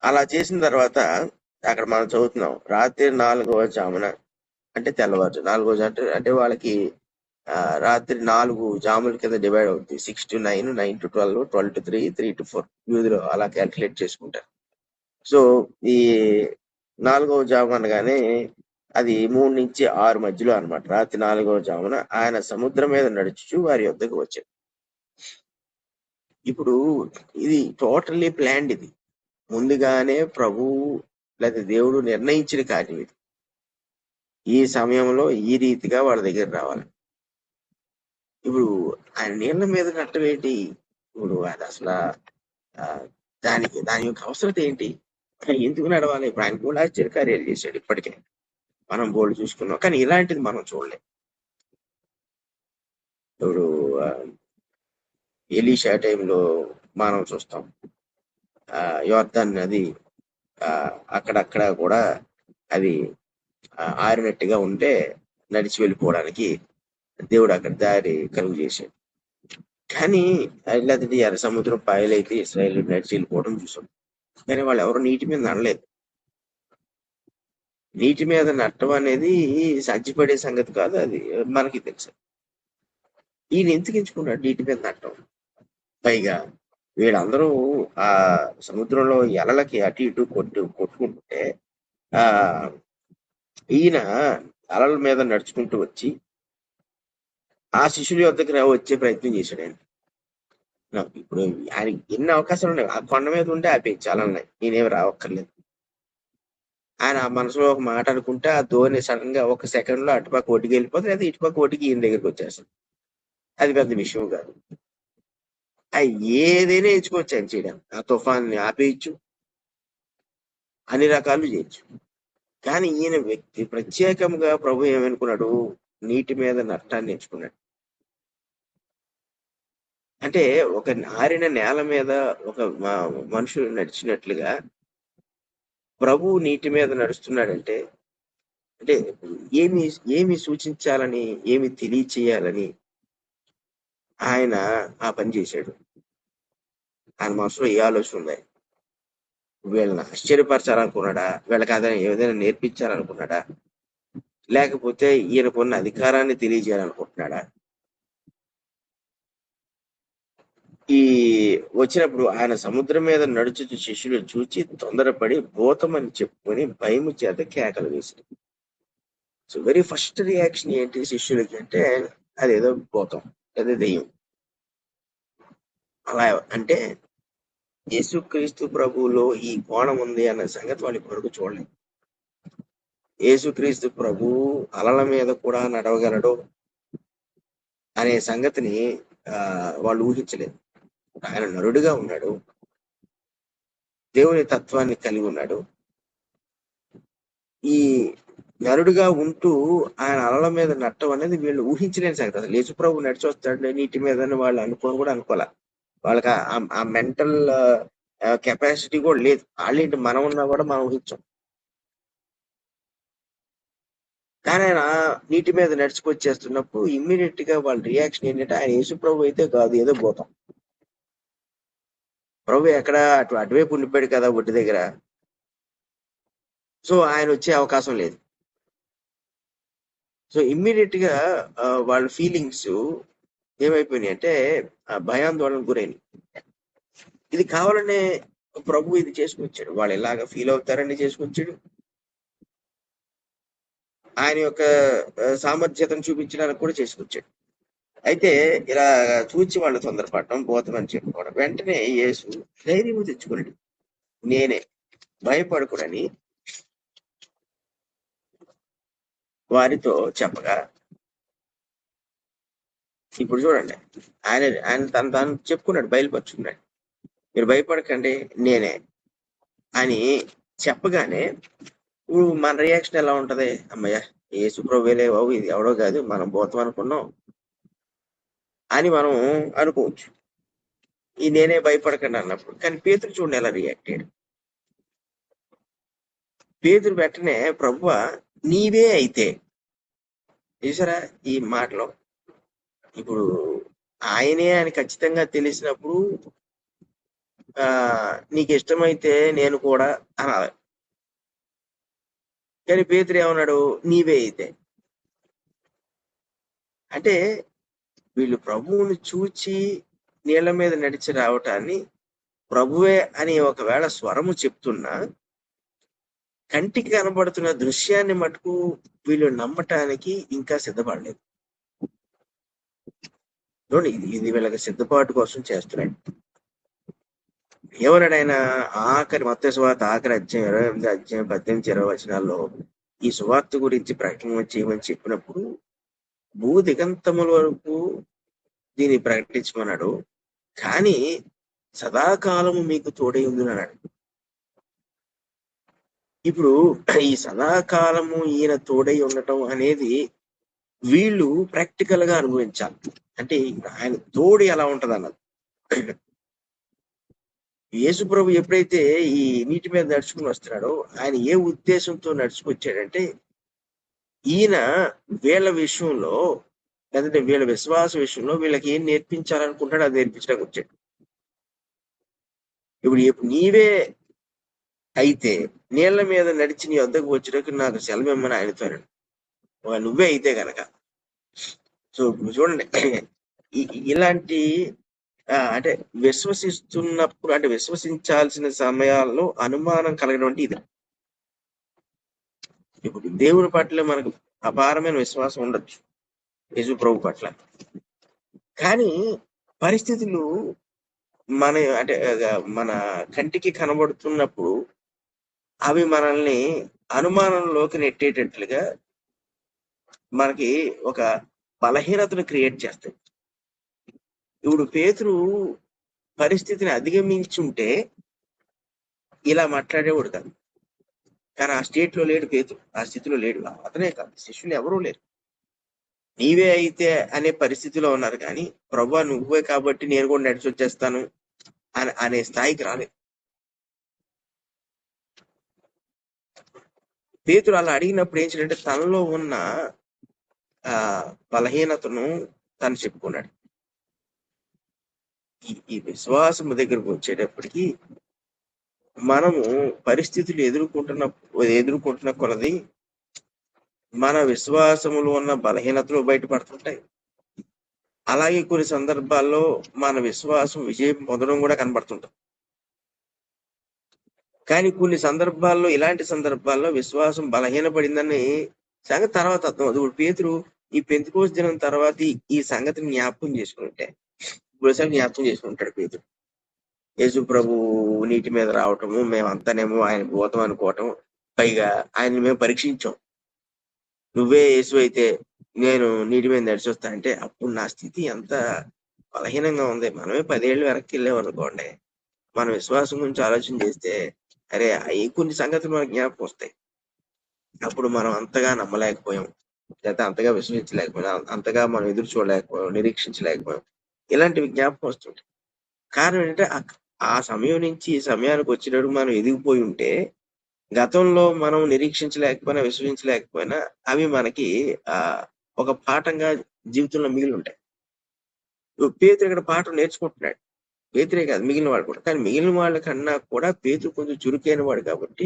అలా చేసిన తర్వాత అక్కడ మనం చదువుతున్నాం, రాత్రి 4వ జామున అంటే తెల్లవారు 4వ అంటే వాళ్ళకి రాత్రి 4 జాముల కింద డివైడ్ అవుతుంది. 6 to 9, 9 to 12, 12 to 3, 3 to 4 యూదులో అలా క్యాల్కులేట్ చేసుకుంటారు. సో ఈ 4వ జాము అనగానే అది 3 నుంచి 6 మధ్యలో అనమాట. రాత్రి 4వ జామున ఆయన సముద్రం మీద నడుచుచు వారి యొద్దకు వచ్చాడు. ఇప్పుడు ఇది టోటల్లీ ప్లాన్డ్. ఇది ముందుగానే ప్రభువు లేదా దేవుడు నిర్ణయించిన కార్యం. ఇది ఈ సమయంలో ఈ రీతిగా వాళ్ళ దగ్గర రావాలి. ఇప్పుడు ఆయన నీళ్ళ మీద నట్టం ఏంటి? ఇప్పుడు అది అసలు దాని యొక్క అవసరత ఏంటి? ఎందుకు నడవాలి? ఇప్పుడు ఆయన కూడా ఆశ్చర్యకార్యాలు చేశాడు ఇప్పటికే, మనం బోర్డు చూసుకున్నాం, కానీ ఇలాంటిది మనం చూడలేం. ఇప్పుడు ఎలీషా టైంలో మనం చూస్తాం, యోర్దాన్ నది అక్కడక్కడ కూడా అది ఆరినట్టుగా ఉంటే నడిచి వెళ్ళిపోవడానికి దేవుడు అక్కడ దారి కలుగు చేశాడు. కానీ లేదంటే ఎర్ర సముద్రం పాయలైతే ఇస్రాయేల్ నడిచి వెళ్ళిపోవడం చూసాం, కానీ వాళ్ళు ఎవరు నీటి మీద నడలేదు. నీటి మీద నట్టం అనేది సాధ్యపడే సంగతి కాదు, అది మనకి తెలుసు. ఈయన ఎందుకు ఎంచుకున్నాడు నీటి మీద నట్టం? పైగా వీళ్ళందరూ ఆ సముద్రంలో ఎలలకి అటు ఇటు కొట్టుకుంటుంటే ఈయన అలల మీద నడుచుకుంటూ వచ్చి ఆ శిష్యుల యొద్దకు వచ్చే ప్రయత్నం చేశాడు. ఆయన ఇప్పుడు ఆయన ఎన్ని అవకాశాలు ఉన్నాయి, ఆ కొండ మీద ఉంటే ఆపేయచ్చు, చాలా ఉన్నాయి, నేనేమి రావక్కర్లేదు. ఆయన ఆ మనసులో ఒక మాట అనుకుంటే ఆ ధోని సడన్ గా ఒక సెకండ్ లో అటుపక్క ఒటికి వెళ్ళిపోతుంది, లేదా ఇటుపక్క ఒటికి ఈయన దగ్గరికి వచ్చేస్తుంది. అది పెద్ద విషయం కాదు. ఏదైనా ఎంచుకోవచ్చు ఆయన చేయడానికి. ఆ తుఫాన్ని ఆపేయచ్చు, అన్ని రకాలు చేయొచ్చు. కానీ ఈయన వ్యక్తి ప్రత్యేకంగా ప్రభు ఏమనుకున్నాడు? నీటి మీద నట్టాన్ని ఎంచుకున్నాడు. అంటే ఒక ఆరిన నేల మీద ఒక మనుషులు నడిచినట్లుగా ప్రభు నీటి మీద నడుస్తున్నాడంటే అంటే ఏమి సూచించాలని, ఏమి తెలియచేయాలని ఆయన ఆ పని చేశాడు. ఆయన మనసులో ఏ ఆలోచన ఉన్నాయి? వీళ్ళని ఆశ్చర్యపరచాలనుకున్నాడా? వీళ్ళకి అదని ఏదైనా నేర్పించాలనుకున్నాడా? లేకపోతే ఈయనకున్న అధికారాన్ని తెలియజేయాలనుకుంటున్నాడా? ఈ వచ్చినప్పుడు ఆయన సముద్రం మీద నడుచుచు శిష్యులు చూచి తొందరపడి భూతమని చెప్పుకొని భయము చేత కేకలు వేసింది. సో వెరీ ఫస్ట్ రియాక్షన్ ఏంటి శిష్యులకి అంటే, అదేదో భూతం, అదే దెయ్యం. అలా అంటే యేసుక్రీస్తు ప్రభువులో ఈ కోణం ఉంది అన్న సంగతి వాళ్ళు ఇప్పటివరకు చూడలేదు. యేసుక్రీస్తు ప్రభు అలల మీద కూడా నడవగలడు అనే సంగతిని వాళ్ళు ఊహించలేదు. ఆయన నరుడుగా ఉన్నాడు, దేవుని తత్వాన్ని కలిగి ఉన్నాడు. ఈ నరుడుగా ఉంటూ ఆయన అలల మీద నట్టం అనేది వీళ్ళు ఊహించలేని సంగతి. అసలు యేసు ప్రభు నడిచి వస్తాడు నీటి మీద అని వాళ్ళు అనుకోని కూడా అనుకోలే. వాళ్ళకి ఆ మెంటల్ కెపాసిటీ కూడా లేదు. వాళ్ళేంటి మనం ఉన్నా కూడా మనం ఊహించాం. కానీ ఆయన నీటి మీద నడుచుకొచ్చేస్తున్నప్పుడు ఇమ్మీడియట్ గా వాళ్ళ రియాక్షన్ ఏంటంటే ఆయన యేసు ప్రభు అయితే కాదు, ఏదో పోతాం. ప్రభు ఎక్కడ అటువైపు ఉండిపోయాడు కదా ఒడ్డు దగ్గర, సో ఆయన వచ్చే అవకాశం లేదు. సో ఇమ్మీడియట్ గా వాళ్ళ ఫీలింగ్స్ ఏమైపోయినాయి అంటే భయాందోళనకు గురైనవి. ఇది కావాలనే ప్రభు ఇది చేసుకొచ్చాడు. వాళ్ళు ఎలాగ ఫీల్ అవుతారని చేసుకొచ్చాడు. ఆయన యొక్క సామర్థ్యతను చూపించడానికి కూడా చేసుకొచ్చాడు. అయితే ఇలా చూచి వాళ్ళు తొందరపడటం, పోతామని చెప్పుకోవడం, వెంటనే యేసు ధైర్యం తెచ్చుకున్నాడు. నేనే, భయపడకుడని వారితో చెప్పగా, ఇప్పుడు చూడండి, ఆయన ఆయన తను చెప్పుకున్నాడు, బయలుపరుచుకున్నాడు. మీరు భయపడకండి, నేనే అని చెప్పగానే ఇప్పుడు మన రియాక్షన్ ఎలా ఉంటది? అమ్మయ్య, యేసు ప్రభువే బాబు, ఇది ఎవడో కాదు, మనం పోతాం అనుకున్నాం అని మనం అనుకోవచ్చు. ఈ నేనే భయపడకండి అన్నప్పుడు. కానీ పేతురు చూడండి ఎలా రియాక్ట్ అయ్యాడు. పేతురు వెంటనే ప్రభువా నీవే అయితే, చూసారా ఈ మాటలో? ఇప్పుడు ఆయనే అని ఖచ్చితంగా తెలిసినప్పుడు నీకు ఇష్టమైతే నేను కూడా అనాలి. కానీ పేతురు ఏమన్నాడు? నీవే అయితే. అంటే వీళ్ళు ప్రభువుని చూచి నీళ్ల మీద నడిచి రావటాన్ని ప్రభువే అని ఒకవేళ స్వరము చెప్తున్నా, కంటికి కనబడుతున్న దృశ్యాన్ని మటుకు వీళ్ళు నమ్మటానికి ఇంకా సిద్ధపడలేదు. చూడండి, ఇది వీళ్ళకి సిద్ధపాటు కోసం చేస్తున్నాడు. ఏమన్నాడు ఆయన? ఆఖరి మత్తయి సువార్త ఆఖరి అధ్యాయం 28 అధ్యాయం 18-20 వచనాల్లో ఈ సువార్త గురించి ప్రకటన చేయమని చెప్పినప్పుడు భూ దిగంతముల వరకు దీన్ని ప్రకటించమన్నాడు. కానీ సదాకాలము మీకు తోడై ఉంది అన్నాడు. ఇప్పుడు ఈ సదాకాలము ఈయన తోడై ఉండటం అనేది వీళ్ళు ప్రాక్టికల్ గా అనుభవించాలి. అంటే ఆయన తోడు ఎలా ఉంటది అన్నది. యేసు ప్రభు ఎప్పుడైతే ఈ నీటి మీద నడుచుకుని వస్తున్నాడో, ఆయన ఏ ఉద్దేశంతో నడుచుకొచ్చాడంటే, ఈయన వీళ్ళ విషయంలో, లేదంటే వీళ్ళ విశ్వాస విషయంలో వీళ్ళకి ఏం నేర్పించాలనుకుంటాడో అది నేర్పించడానికి వచ్చాడు. ఇప్పుడు నీవే అయితే నీళ్ల మీద నడిచి నీ వద్దకు వచ్చేటప్పుడు నాకు సెలవిమ్మని ఆయనతో నువ్వే అయితే గనక. సో చూడండి, ఇలాంటి అంటే విశ్వసిస్తున్నప్పుడు, అంటే విశ్వసించాల్సిన సమయాల్లో అనుమానం కలగడం ఇది. ఇప్పుడు దేవుని పట్ల మనకు అపారమైన విశ్వాసం ఉండొచ్చు, యేసు ప్రభు పట్ల. కానీ పరిస్థితులు మన కంటికి కనబడుతున్నప్పుడు అవి మనల్ని అనుమానంలోకి నెట్టేటట్లుగా మనకి ఒక బలహీనతను క్రియేట్ చేస్తాయి. ఇప్పుడు పేతురు పరిస్థితిని అధిగమించుంటే ఇలా మాట్లాడేవాడు కాదు. కానీ ఆ స్టేట్ లో లేడు పేతురు, ఆ స్థితిలో లేడు. అతనే కాదు, శిష్యులు ఎవరూ లేరు. నీవే అయితే అనే పరిస్థితిలో ఉన్నారు. కానీ ప్రభువా నువ్వే కాబట్టి నేను కూడా నడిచి వచ్చేస్తాను అనే స్థాయికి రాలేదు. పేతురు అలా అడిగినప్పుడు ఏం చేయాలంటే తనలో ఉన్న బలహీనతను తను చెప్పుకున్నాడు. ఈ విశ్వాసము దగ్గరకు వచ్చేటప్పటికి మనము పరిస్థితులు ఎదుర్కొంటున్న కొలది మన విశ్వాసములో ఉన్న బలహీనతలు బయటపడుతుంటాయి. అలాగే కొన్ని సందర్భాల్లో మన విశ్వాసం విజయం పొందడం కూడా కనబడుతుంటాం. కానీ కొన్ని సందర్భాల్లో, ఇలాంటి సందర్భాల్లో విశ్వాసం బలహీనపడిందని సంగతి తర్వాత అర్థం. అది పేతురు ఈ పెంతెకోస్తు దినం తర్వాత ఈ సంగతిని జ్ఞాపకం చేసుకుంటే జ్ఞాపకం చేసుకుంటాడు పేతురు. యేసు ప్రభు నీటి మీద రావటము, మేమంతానేమో ఆయన భూతం అనుకోవటం, పైగా ఆయన్ని మేము పరీక్షించాం. నువ్వే యేసు అయితే నేను నీటి మీద నడిచొస్తా అంటే అప్పుడు నా స్థితి ఎంత బలహీనంగా ఉంది. మనమే 10 ఏళ్ళు వెనక్కి వెళ్ళామనుకోండి, మన విశ్వాసం గురించి ఆలోచన చేస్తే, అరే అయి కొన్ని సంగతులు మనకు జ్ఞాపకం వస్తాయి. అప్పుడు మనం అంతగా నమ్మలేకపోయాం, లేకపోతే అంతగా విశ్వసించలేకపోయాం, అంతగా మనం ఎదురు చూడలేకపోయాం, నిరీక్షించలేకపోయాం. ఇలాంటివి జ్ఞాపకం వస్తుంటాయి. కారణం ఏంటంటే ఆ సమయం నుంచి ఈ సమయానికి వచ్చేటప్పుడు మనం ఎదిగిపోయి ఉంటే, గతంలో మనం నిరీక్షించలేకపోయినా, విశ్వసించలేకపోయినా అవి మనకి ఒక పాఠంగా జీవితంలో మిగిలి ఉంటాయి. పేతురు ఇక్కడ పాఠం నేర్చుకుంటున్నాడు. పేతురే కాదు, మిగిలిన వాడు కూడా. కానీ మిగిలిన వాళ్ళ కన్నా కూడా పేతురు కొంచెం చురుకైన వాడు కాబట్టి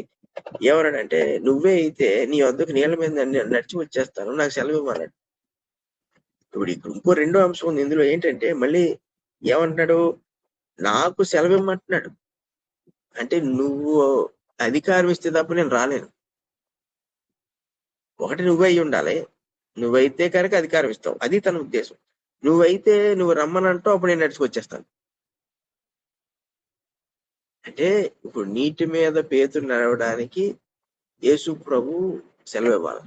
ఏమన్నాడంటే, నువ్వే అయితే నీ వద్దకు నీళ్ళ మీద నడిచి వచ్చేస్తాను, నాకు సెలవు ఇవ్వన్నాడు. ఇప్పుడు ఇక్కడ ఇంకో రెండో అంశం ఉంది ఇందులో. ఏంటంటే మళ్ళీ ఏమంటున్నాడు, నాకు సెలవు ఇమ్మంటున్నాడు. అంటే నువ్వు అధికారం ఇస్తే తప్ప నేను రాలేను. ఒకటి నువ్వే అయి ఉండాలి, నువ్వైతే కనుక అధికారం ఇస్తావు, అది తన ఉద్దేశం. నువ్వైతే నువ్వు రమ్మనంటావు, అప్పుడు నేను నడిచికొచ్చేస్తాను. అంటే ఇప్పుడు నీటి మీద పేతురు నడవడానికి యేసు ప్రభు సెలవు ఇవ్వాలి,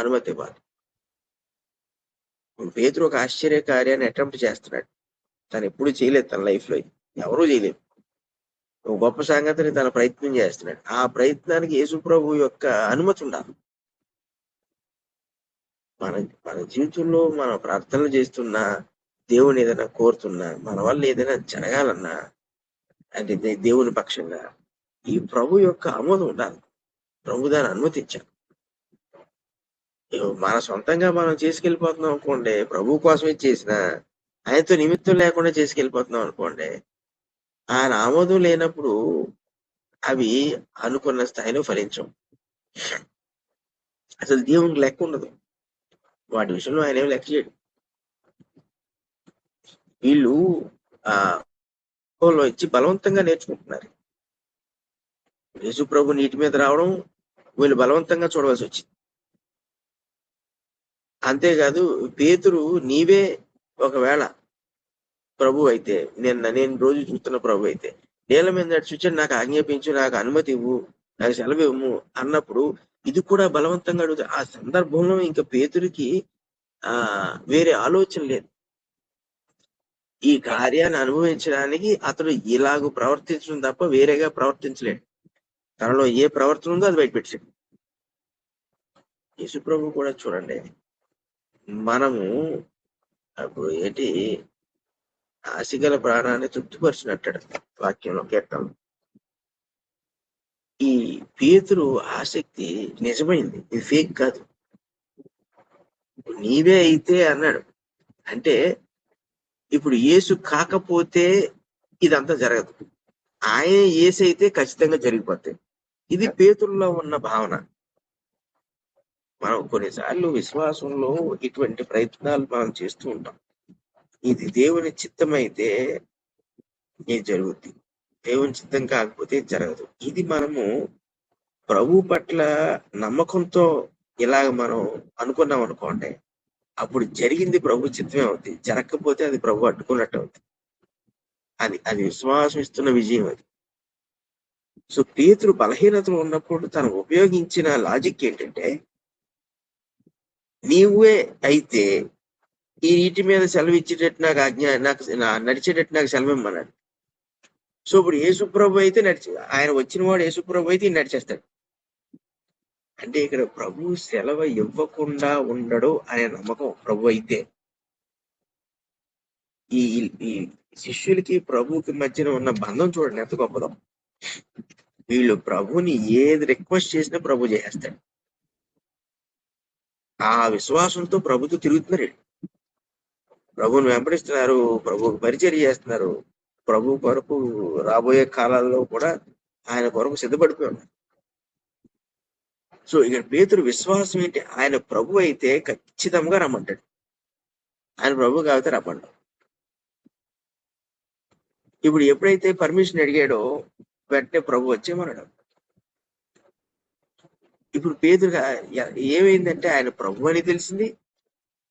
అనుమతి ఇవ్వాలి. పేతురు ఒక ఆశ్చర్య కార్యాన్ని అటెంప్ట్ చేస్తున్నాడు. తను ఎప్పుడు చేయలేదు తన లైఫ్ లో, ఎవరూ చేయలేదు. ఒక గొప్ప సంగతిని తన ప్రయత్నం చేస్తున్నాడు. ఆ ప్రయత్నానికి యేసు ప్రభు యొక్క అనుమతి ఉండాలి. మన మన జీవితంలో మనం ప్రార్థనలు చేస్తున్నా, దేవుని ఏదైనా కోరుతున్నా, మన వల్ల ఏదైనా జరగాలన్నా, అంటే దేవుని పక్షంగా ఈ ప్రభు యొక్క ఆమోదం ఉండాలి. ప్రభు దాన్ని అనుమతించాలి. మన సొంతంగా మనం చేసుకెళ్ళిపోతున్నాం అనుకోండి, ప్రభు కోసమే చేసిన, ఆయనతో నిమిత్తం లేకుండా చేసుకెళ్ళిపోతున్నాం అనుకోండి, ఆయన ఆమోదం లేనప్పుడు అవి అనుకున్న స్థాయిలో ఫలించం. అసలు దేవునికి లెక్క ఉండదు, వాటి విషయంలో ఆయన ఏం లెక్క చేయడు. వీళ్ళు ఇచ్చి బలవంతంగా నేర్చుకుంటున్నారు. యేసు ప్రభు నీటి మీద రావడం వీళ్ళు బలవంతంగా చూడవలసి వచ్చింది. అంతేకాదు, పేతురు నీవే ఒకవేళ ప్రభు అయితే, నేను రోజు చూస్తున్న ప్రభు అయితే, నీళ్ళ మీద నడిచి నాకు ఆజ్ఞాపించు, నాకు అనుమతి ఇవ్వు, నాకు సెలవు ఇవ్వు అన్నప్పుడు ఇది కూడా బలవంతంగా అడుగుతా. ఆ సందర్భంలో ఇంకా పేతురికి వేరే ఆలోచన లేదు. ఈ కార్యాన్ని అనుభవించడానికి అతడు ఇలాగ ప్రవర్తించడం తప్ప వేరేగా ప్రవర్తించలేడు. తనలో ఏ ప్రవర్తన ఉందో అది బయటపెట్టాడు. యేసుప్రభు కూడా చూడండి, మనము అప్పుడు ఏంటి, ఆశగల ప్రాణాన్ని తృప్తిపరిచినట్టాడు వాక్యంలో, కీర్తన. ఈ పేతురు ఆసక్తి నిజమైంది, ఇది ఫేక్ కాదు. నీవే అయితే అన్నాడు అంటే, ఇప్పుడు యేసు కాకపోతే ఇదంతా జరగదు. ఆయన యేసు అయితే ఖచ్చితంగా జరిగిపోతాయి. ఇది పేతురులో ఉన్న భావన. మనం కొన్నిసార్లు విశ్వాసంలో ఇటువంటి ప్రయత్నాలు మనం చేస్తూ ఉంటాం. ఇది దేవుని చిత్తమైతే ఇది జరుగుద్ది, దేవుని చిత్తం కాకపోతే జరగదు. ఇది మనము ప్రభు పట్ల నమ్మకంతో ఇలాగ మనం అనుకున్నాం అనుకోండి, అప్పుడు జరిగింది ప్రభు చిత్తమే అవుతుంది, జరగకపోతే అది ప్రభు అడ్డుకున్నట్టు అవుతుంది. అది విశ్వాసం ఇస్తున్న విజయం అది. సో పేతురు బలహీనతలు ఉన్నప్పుడు తను ఉపయోగించిన లాజిక్ ఏంటంటే, నీవే అయితే ఈ నీటి మీద సెలవు ఇచ్చేటట్టు నాకు నాకు నడిచేటట్టు నాకు సెలవు ఇమ్మన్నాడు. సో ఇప్పుడు యేసుప్రభు అయితే ఆయన వచ్చిన వాడు యేసుప్రభు అయితే నడిచేస్తాడు. అంటే ఇక్కడ ప్రభు సెలవు ఇవ్వకుండా ఉండడు అనే నమ్మకం ప్రభు అయితే. ఈ శిష్యులకి ప్రభుకి మధ్యన ఉన్న బంధం చూడండి ఎంత గొప్పదో. వీళ్ళు ప్రభుని ఏది రిక్వెస్ట్ చేసినా ప్రభు చేసేస్తాడు. ఆ విశ్వాసంతో ప్రభుతో తిరుగుతున్నారు, ప్రభుని వెంబడిస్తున్నారు, ప్రభుకు పరిచర్య చేస్తున్నారు, ప్రభు కొరకు రాబోయే కాలాల్లో కూడా ఆయన కొరకు సిద్ధపడిపోయి ఉన్నారు. సో ఇక్కడ పేతురు విశ్వాసం ఏంటి, ఆయన ప్రభు అయితే ఖచ్చితంగా రమ్మంటాడు, ఆయన ప్రభు కాకపోతే రమ్మంటాడు. ఇప్పుడు ఎప్పుడైతే పర్మిషన్ అడిగాడో వెంటనే ప్రభు వచ్చేమన్నాడు. ఇప్పుడు పేతురుగా ఏమైందంటే, ఆయన ప్రభు అని తెలిసింది,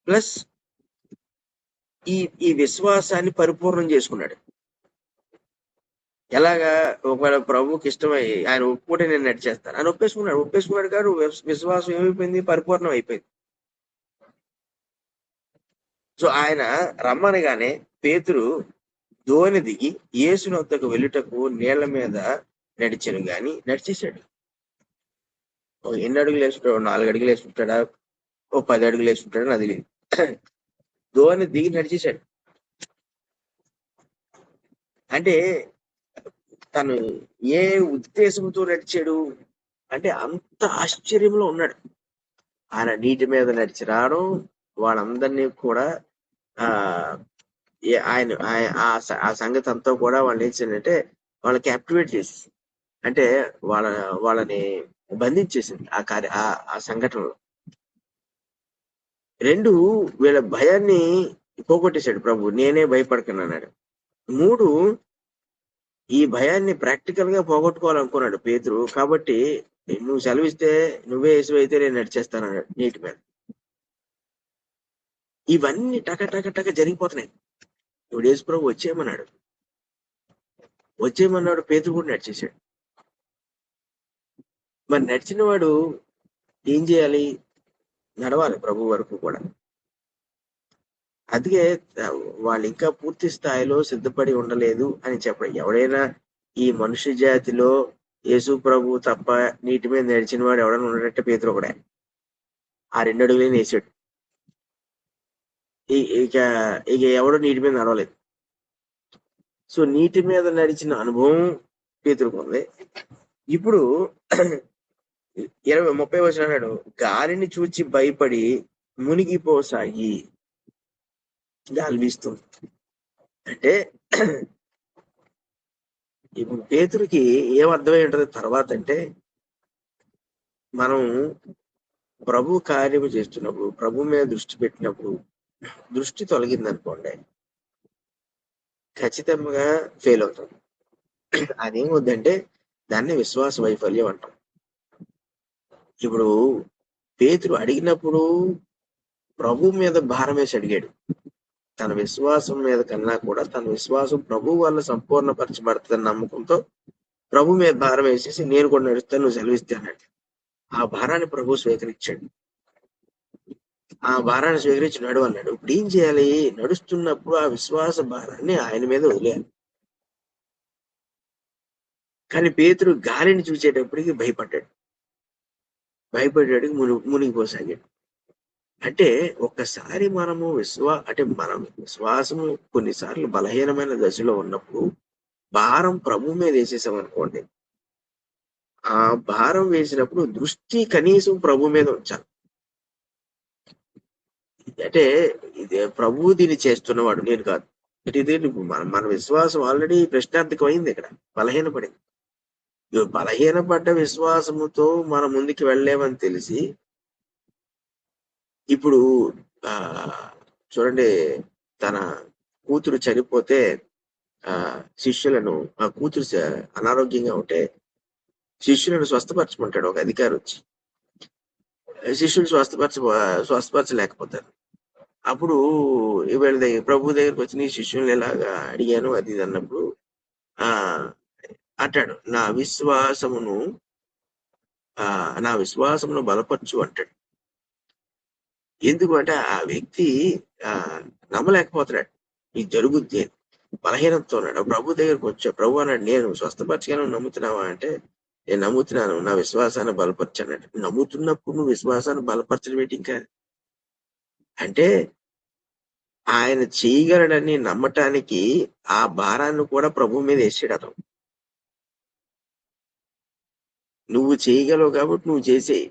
ప్లస్ ఈ విశ్వాసాన్ని పరిపూర్ణం చేసుకున్నాడు. ఎలాగా, ఒకవేళ ప్రభుకి ఇష్టమై ఆయన ఒప్పుకుంటే నేను నడిచేస్తాను అని ఒప్పేసుకున్నాడు కాదు, విశ్వాసం ఏమైపోయింది, పరిపూర్ణం అయిపోయింది. సో ఆయన రమ్మనగానే పేతురు దోణి దిగి యేసుని వద్దకు వెళ్ళుటకు నీళ్ల మీద నడిచాను గాని నడిచేశాడు. ఎన్ని అడుగులు వేసుకుంటాడు? 4 అడుగులు వేసుకుంటాడా? 10 అడుగులు వేసుకుంటాడా? అది లేదు. దోణి దిగి నడిచేశాడు. అంటే తను ఏ ఉద్దేశంతో నడిచాడు అంటే అంత ఆశ్చర్యంలో ఉన్నాడు. ఆయన నీటి మీద నడిచి రావడం, వాళ్ళందరినీ కూడా ఆ ఆయన ఆ సంగతి అంతా కూడా వాళ్ళు ఏం చేయాలంటే వాళ్ళని క్యాప్టివేట్ చేసి, అంటే వాళ్ళని బంధించేసింది ఆ సంఘటనలో. 2 వీళ్ళ భయాన్ని పోగొట్టేశాడు ప్రభు. నేనే భయపడకనన్నాడు. 3 ఈ భయాన్ని ప్రాక్టికల్ గా పోగొట్టుకోవాలనుకున్నాడు పేతురు. కాబట్టి నువ్వు సెలవిస్తే నువ్వే యేసు అయితే నేను నడిచేస్తానన్నాడు నీటి మీద. ఇవన్నీ టక టక టక జరిగిపోతున్నాయి. ఇప్పుడు యేసు ప్రభు వచ్చేయమన్నాడు. పేతురు కూడా నడిచేశాడు. మరి నడిచిన వాడు ఏం చేయాలి? నడవాలి ప్రభు వరకు కూడా. అందుకే వాళ్ళు ఇంకా పూర్తి స్థాయిలో సిద్ధపడి ఉండలేదు అని చెప్పడం. ఎవడైనా ఈ మనుష్య జాతిలో యేసు ప్రభు తప్ప నీటి మీద నడిచిన వాడు ఎవడైనా ఉన్నట్టే పేతురు ఒకడే. ఆ 2 అడుగులేని వేసాడు. ఇక ఇక ఎవడో నీటి మీద నడవలేదు. సో నీటి మీద నడిచిన అనుభవం పేతురుకు ఉంది. ఇప్పుడు 30 వచనం అన్నాడు, గాలిని చూచి భయపడి మునిగిపోసాగి. గాలి వీస్తుంది అంటే ఇప్పుడు పేతురుకి ఏమర్థమై ఉంటది తర్వాత అంటే, మనం ప్రభు కార్యము చేస్తున్నప్పుడు, ప్రభు మీద దృష్టి పెట్టినప్పుడు దృష్టి తొలగిందనుకోండి, ఖచ్చితంగా ఫెయిల్ అవుతాం. అదేమవుద్దంటే దాన్ని విశ్వాస వైఫల్యం అంటాం. ఇప్పుడు పేతురు అడిగినప్పుడు ప్రభు మీద భారం వేసి అడిగాడు. తన విశ్వాసం మీద కన్నా కూడా తన విశ్వాసం ప్రభు వల్ల సంపూర్ణపరచబడుతుందని నమ్మకంతో ప్రభు మీద భారం వేసేసి నేను కూడా నడుస్తాను, నువ్వు సెలవిస్తే అన్నాడు. ఆ భారాన్ని ప్రభు స్వీకరించాడు. ఆ భారాన్ని స్వీకరించి నడు అన్నాడు. ఇప్పుడు ఏం చేయాలి? నడుస్తున్నప్పుడు ఆ విశ్వాస భారాన్ని ఆయన మీద వదిలేయాలి. కానీ పేతురు గాలిని చూసేటప్పటికి భయపడ్డాడు. మునిగిపోసాగాడు. అంటే ఒక్కసారి మనము మనం విశ్వాసము కొన్నిసార్లు బలహీనమైన దశలో ఉన్నప్పుడు భారం ప్రభు మీద వేసేసాం అనుకోండి, ఆ భారం వేసినప్పుడు దృష్టి కనీసం ప్రభు మీద ఉంచాలి. అంటే ఇదే ప్రభు దీన్ని చేస్తున్నవాడు, నేను కాదు. ఇది మన విశ్వాసం ఆల్రెడీ ప్రశ్నార్థకమైంది. ఇక్కడ బలహీనపడింది. బలహీనపడ్డ విశ్వాసముతో మనం ముందుకు వెళ్ళలేమని తెలిసి, ఇప్పుడు చూడండి, తన కూతురు చనిపోతే శిష్యులను, ఆ కూతురు అనారోగ్యంగా ఉంటే శిష్యులను స్వస్థపరచమంటాడు ఒక అధికారి వచ్చి. శిష్యులు స్వస్థపరచలేకపోతారు. అప్పుడు వీళ్ళ దగ్గర ప్రభు దగ్గరకు వచ్చి నీ శిష్యులను ఎలాగా అడిగాను అది ఇది అన్నప్పుడు అంటాడు, నా విశ్వాసమును బలపరచు అంటాడు. ఎందుకు అంటే ఆ వ్యక్తి నమ్మలేకపోతున్నాడు ఇది జరుగుద్ది, బలహీనంతో ఉన్నాడు. ప్రభు దగ్గరకు వచ్చా. ప్రభు అన్నాడు, నేను స్వస్థపరచగానే నమ్ముతున్నావా అంటే, నేను నమ్ముతున్నాను, నా విశ్వాసాన్ని బలపరచన్నాడు. నమ్ముతున్నప్పుడు నువ్వు విశ్వాసాన్ని బలపరచడం ఏంటి? ఇంకా అంటే ఆయన చేయగలడని నమ్మటానికి ఆ భారాన్ని కూడా ప్రభు మీద వేసాడు అతను. నువ్వు చేయగలవు కాబట్టి నువ్వు చేసేయి,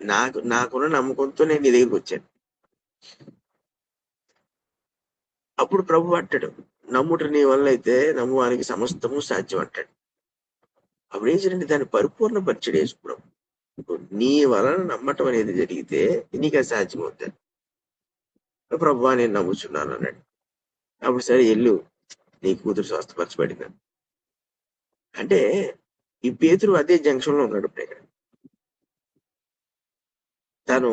నాకున్న నమ్మకంతో నేను నీ దగ్గరికి వచ్చాను. అప్పుడు ప్రభు అంటాడు, నమ్ముట నీ వల్ల అయితే నమ్మువానికి సమస్తము సాధ్యం అంటాడు. అప్పుడు ఏం చేయండి, దాన్ని పరిపూర్ణపరిచాడు యేసు ప్రభు. నీ వలన నమ్మటం అనేది జరిగితే నీకు అది సాధ్యం అవుతుంది. ప్రభు నేను నమ్ముచున్నాను అన్నాడు. అప్పుడు సరే ఎల్లు, నీ కూతురు స్వస్థపరచబడింది. అంటే ఈ పేతురు అదే జంక్షన్ లో ఉన్నాడు. ఇప్పుడు ఇక్కడ తను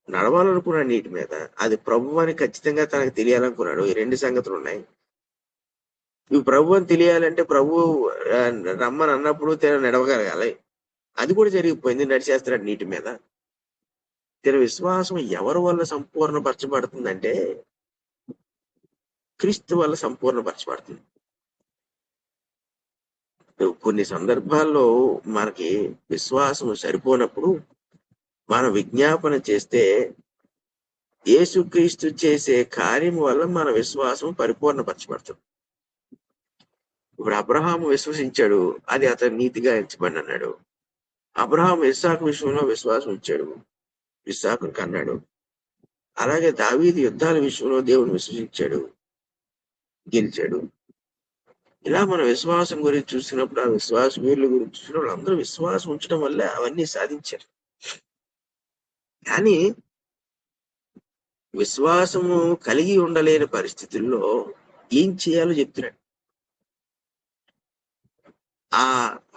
నడవాలనుకున్నాడు నీటి మీద, అది ప్రభు అని ఖచ్చితంగా తనకు తెలియాలనుకున్నాడు. ఈ 2 సంగతులు ఉన్నాయి. ఇవి ప్రభు అని తెలియాలంటే ప్రభు రమ్మని అన్నప్పుడు నడవగలగాలి. అది కూడా జరిగిపోయింది. నడిచేస్తున్నాడు నీటి మీద. తన విశ్వాసం ఎవరి వల్ల సంపూర్ణపరచబడుతుందంటే క్రీస్తు వల్ల సంపూర్ణపరచబడుతుంది. కొన్ని సందర్భాల్లో మనకి విశ్వాసం సరిపోనప్పుడు మనం విజ్ఞాపన చేస్తే యేసుక్రీస్తు చేసే కార్యం వల్ల మన విశ్వాసం పరిపూర్ణపరచబడుతుంది. ఇప్పుడు అబ్రహాము విశ్వసించాడు, అది అతను నీతిగా ఎంచబడి అన్నాడు. అబ్రహాం ఇస్సాకు విషయంలో విశ్వాసం ఇచ్చాడు, ఇస్సాకును కన్నాడు. అలాగే దావీదు యుద్ధాల విషయంలో దేవుని విశ్వసించాడు, గెలిచాడు. ఇలా మన విశ్వాసం గురించి చూసినప్పుడు, ఆ విశ్వాస వీరుల గురించి చూసినప్పుడు అందరూ విశ్వాసం ఉంచడం వల్ల అవన్నీ సాధించారు. కానీ విశ్వాసము కలిగి ఉండలేని పరిస్థితుల్లో ఏం చేయాలో చెప్తున్నాడు.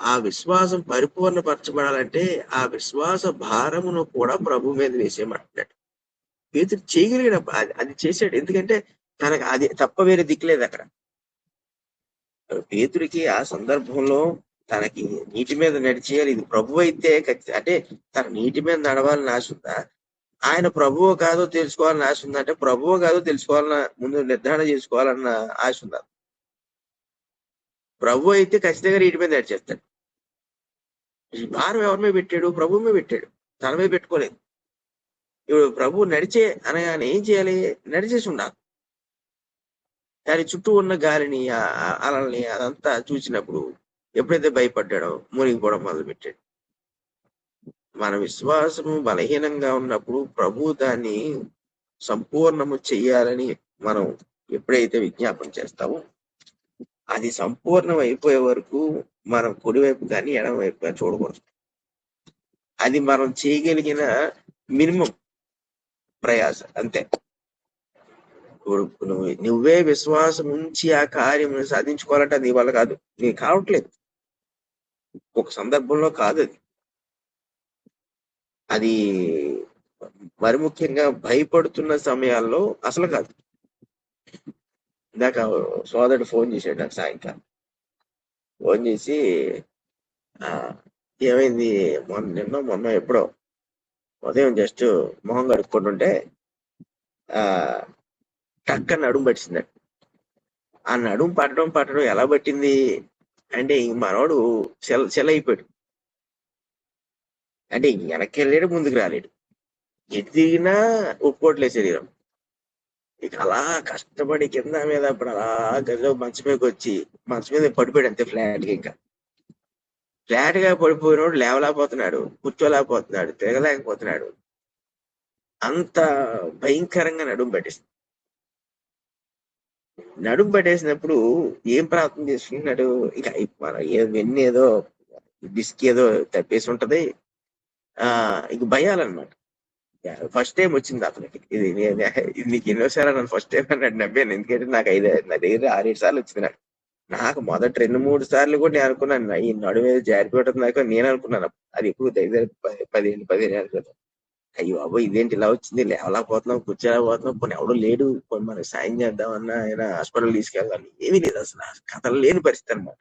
ఆ విశ్వాసం పరిపూర్ణపరచబడాలంటే ఆ విశ్వాస భారమును కూడా ప్రభు మీద వేసేయమంటున్నాడు. పేతురు చేయగలిగిన అది చేశాడు. ఎందుకంటే తనకు అది తప్ప వేరే దిక్కులేదు అక్కడ. పేతురికి ఆ సందర్భంలో తనకి నీటి మీద నడిచేయాలి. ఇది ప్రభు అయితే అంటే తన నీటి మీద నడవాలని ఆశ ఉందా, ఆయన ప్రభువో కాదో తెలుసుకోవాలని ఆశ ఉందా అంటే ప్రభువో కాదో తెలుసుకోవాలన్న ముందు నిర్ధారణ చేసుకోవాలన్న ఆశ ఉందా. ప్రభు అయితే ఖచ్చితంగా నీటి మీద నడిచేస్తాడు. ఈ భారం ఎవరి మీద పెట్టాడు? ప్రభు మీద పెట్టాడు, తన మీద పెట్టుకోలేదు. ఇప్పుడు ప్రభు నడిచే అనగానే ఏం చేయాలి? నడిచేసి ఉండాలి. దాని చుట్టూ ఉన్న గాలిని, అలల్ని అదంతా చూసినప్పుడు ఎప్పుడైతే భయపడ్డాడో మునిగిపోవడం మొదలు పెట్టాడు. మన విశ్వాసము బలహీనంగా ఉన్నప్పుడు ప్రభు దాన్ని సంపూర్ణము చెయ్యాలని మనం ఎప్పుడైతే విజ్ఞాపన చేస్తామో అది సంపూర్ణం అయిపోయే వరకు మనం కుడివైపు కానీ ఎడమవైపు కానీ చూడకూడదు. అది మనం చేయగలిగిన మినిమం ప్రయాస అంతే. నువ్వే విశ్వాసం ఉంచి ఆ కార్యం సాధించుకోవాలంటే అది వల్ల కాదు, నీకు కావట్లేదు. ఒక సందర్భంలో కాదు అది మరి ముఖ్యంగా భయపడుతున్న సమయాల్లో అసలు కాదు. ఇందాక సోదరుడు ఫోన్ చేశాడు నాకు సాయంకాలం. ఫోన్ చేసి ఏమైంది మొన్న ఎప్పుడో ఉదయం జస్ట్ మొహం కడుక్కుంటుంటే టక్క నడుము పట్టిందండి. ఆ నడుము పట్టడం ఎలా పట్టింది అంటే మనోడు అయిపోయాడు. అంటే వెనక్కి వెళ్ళాడు, ముందుకు రాలేడు, ఎటు తిరిగినా ఒప్పుకోవట్లేదు శరీరం. ఇక అలా కష్టపడి కింద మీద అప్పుడు అలా గదిలో మంచం మీదకి వచ్చి మంచం మీద పడిపోయాడు అంతే ఫ్లాట్ గా. ఇంకా ఫ్లాట్ గా పడిపోయినోడు లేవలేకపోతున్నాడు, కూర్చోలేకపోతున్నాడు, తిరగలేకపోతున్నాడు. అంత భయంకరంగా నడుము పట్టేసింది. నడుము పట్టేసినప్పుడు ఏం ప్రార్థన చేసుకుంటున్నాడు? ఇంకా మన వెన్ను ఏదో డిస్క్ ఏదో తప్పేసి ఉంటది. ఇంక భయాలన్నమాట. ఫస్ట్ టైం వచ్చింది అతనికి. ఇది నీకు ఎన్నోసార్లు నన్ను ఫస్ట్ టైం అన్నాడు, నవ్వాను. ఎందుకంటే నాకు నా దగ్గర 6-7 సార్లు వచ్చింది. నాకు మొదటి 2-3 సార్లు కూడా నేను అనుకున్నాను ఈ నడుము జారిపోవటం దాకా నేను అనుకున్నాను. అది ఎప్పుడు దగ్గర 15 ఏళ్ళ క్రితం. అయ్యో బాబు ఇదేంటి ఇలా వచ్చింది, లేవలేకపోతున్నాం, కూర్చోలేకపోతున్నాం, కొన్ని ఎవడో లేడు, కొన్ని మనకు సాయం చేద్దామన్నా ఆయన హాస్పిటల్ తీసుకెళ్ళాలి, ఏమీ లేదు అసలు. కథలు లేని పరిస్థితి అనమాట.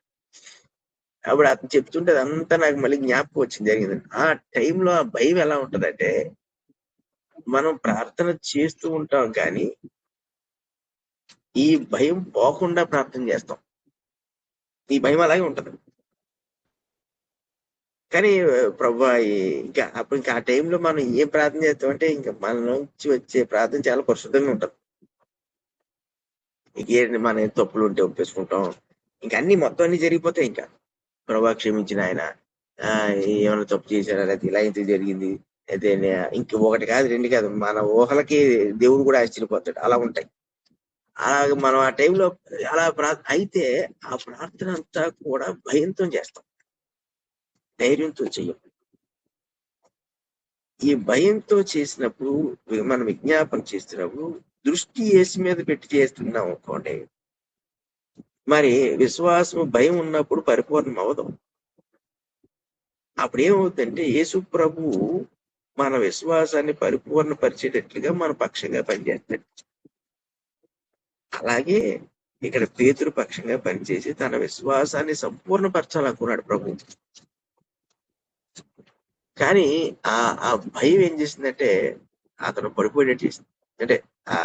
అప్పుడు అతను చెప్తుంటే అదంతా నాకు మళ్ళీ జ్ఞాపకం వచ్చింది జరిగింది. ఆ టైంలో ఆ భయం ఎలా ఉంటదంటే మనం ప్రార్థన చేస్తూ ఉంటాం కానీ ఈ భయం పోకుండా ప్రార్థన చేస్తాం. ఈ భయం అలాగే ఉంటది. కానీ ప్రభా ఇంకా అప్పుడు ఇంకా ఆ టైంలో మనం ఏం ప్రార్థన చేస్తాం అంటే ఇంకా మన నుంచి వచ్చే ప్రార్థన చాలా పరిశుద్ధంగా ఉంటది. ఇంకేంటి మన తప్పులు ఉంటే ఒప్పేసుకుంటాం, ఇంకా అన్ని మొత్తం అన్ని జరిగిపోతాయి. ఇంకా ప్రభా క్షమించిన ఆయన ఏమైనా తప్పు చేశారా, లేకపోతే ఇలా ఇంత జరిగింది, అయితే ఇంక ఒకటి కాదు 2 కాదు, మన ఊహలకి దేవుడు కూడా ఆశ్చర్యపోతాడు. అలా ఉంటాయి. అలాగే మనం ఆ టైంలో అలా అయితే ఆ ప్రార్థన అంతా కూడా భయంతో చేస్తాం, ధైర్యంతో చెయ్యం. ఈ భయంతో చేసినప్పుడు మనం విజ్ఞాపన చేస్తున్నప్పుడు దృష్టి యేసు మీద పెట్టి చేస్తున్నాం అనుకోండి, మరి విశ్వాసం భయం ఉన్నప్పుడు పరిపూర్ణం అవదు. అప్పుడు ఏమవుతుందంటే యేసు ప్రభు మన విశ్వాసాన్ని పరిపూర్ణపరిచేటట్లుగా మన పక్షంగా పనిచేస్తాడు. అలాగే ఇక్కడ పేతురు పక్షంగా పనిచేసి తన విశ్వాసాన్ని సంపూర్ణపరచాలనుకున్నాడు ప్రభు. కానీ ఆ ఆ భయం ఏం చేసిందంటే అతను పడిపోయేటట్టు చేసింది. అంటే ఆ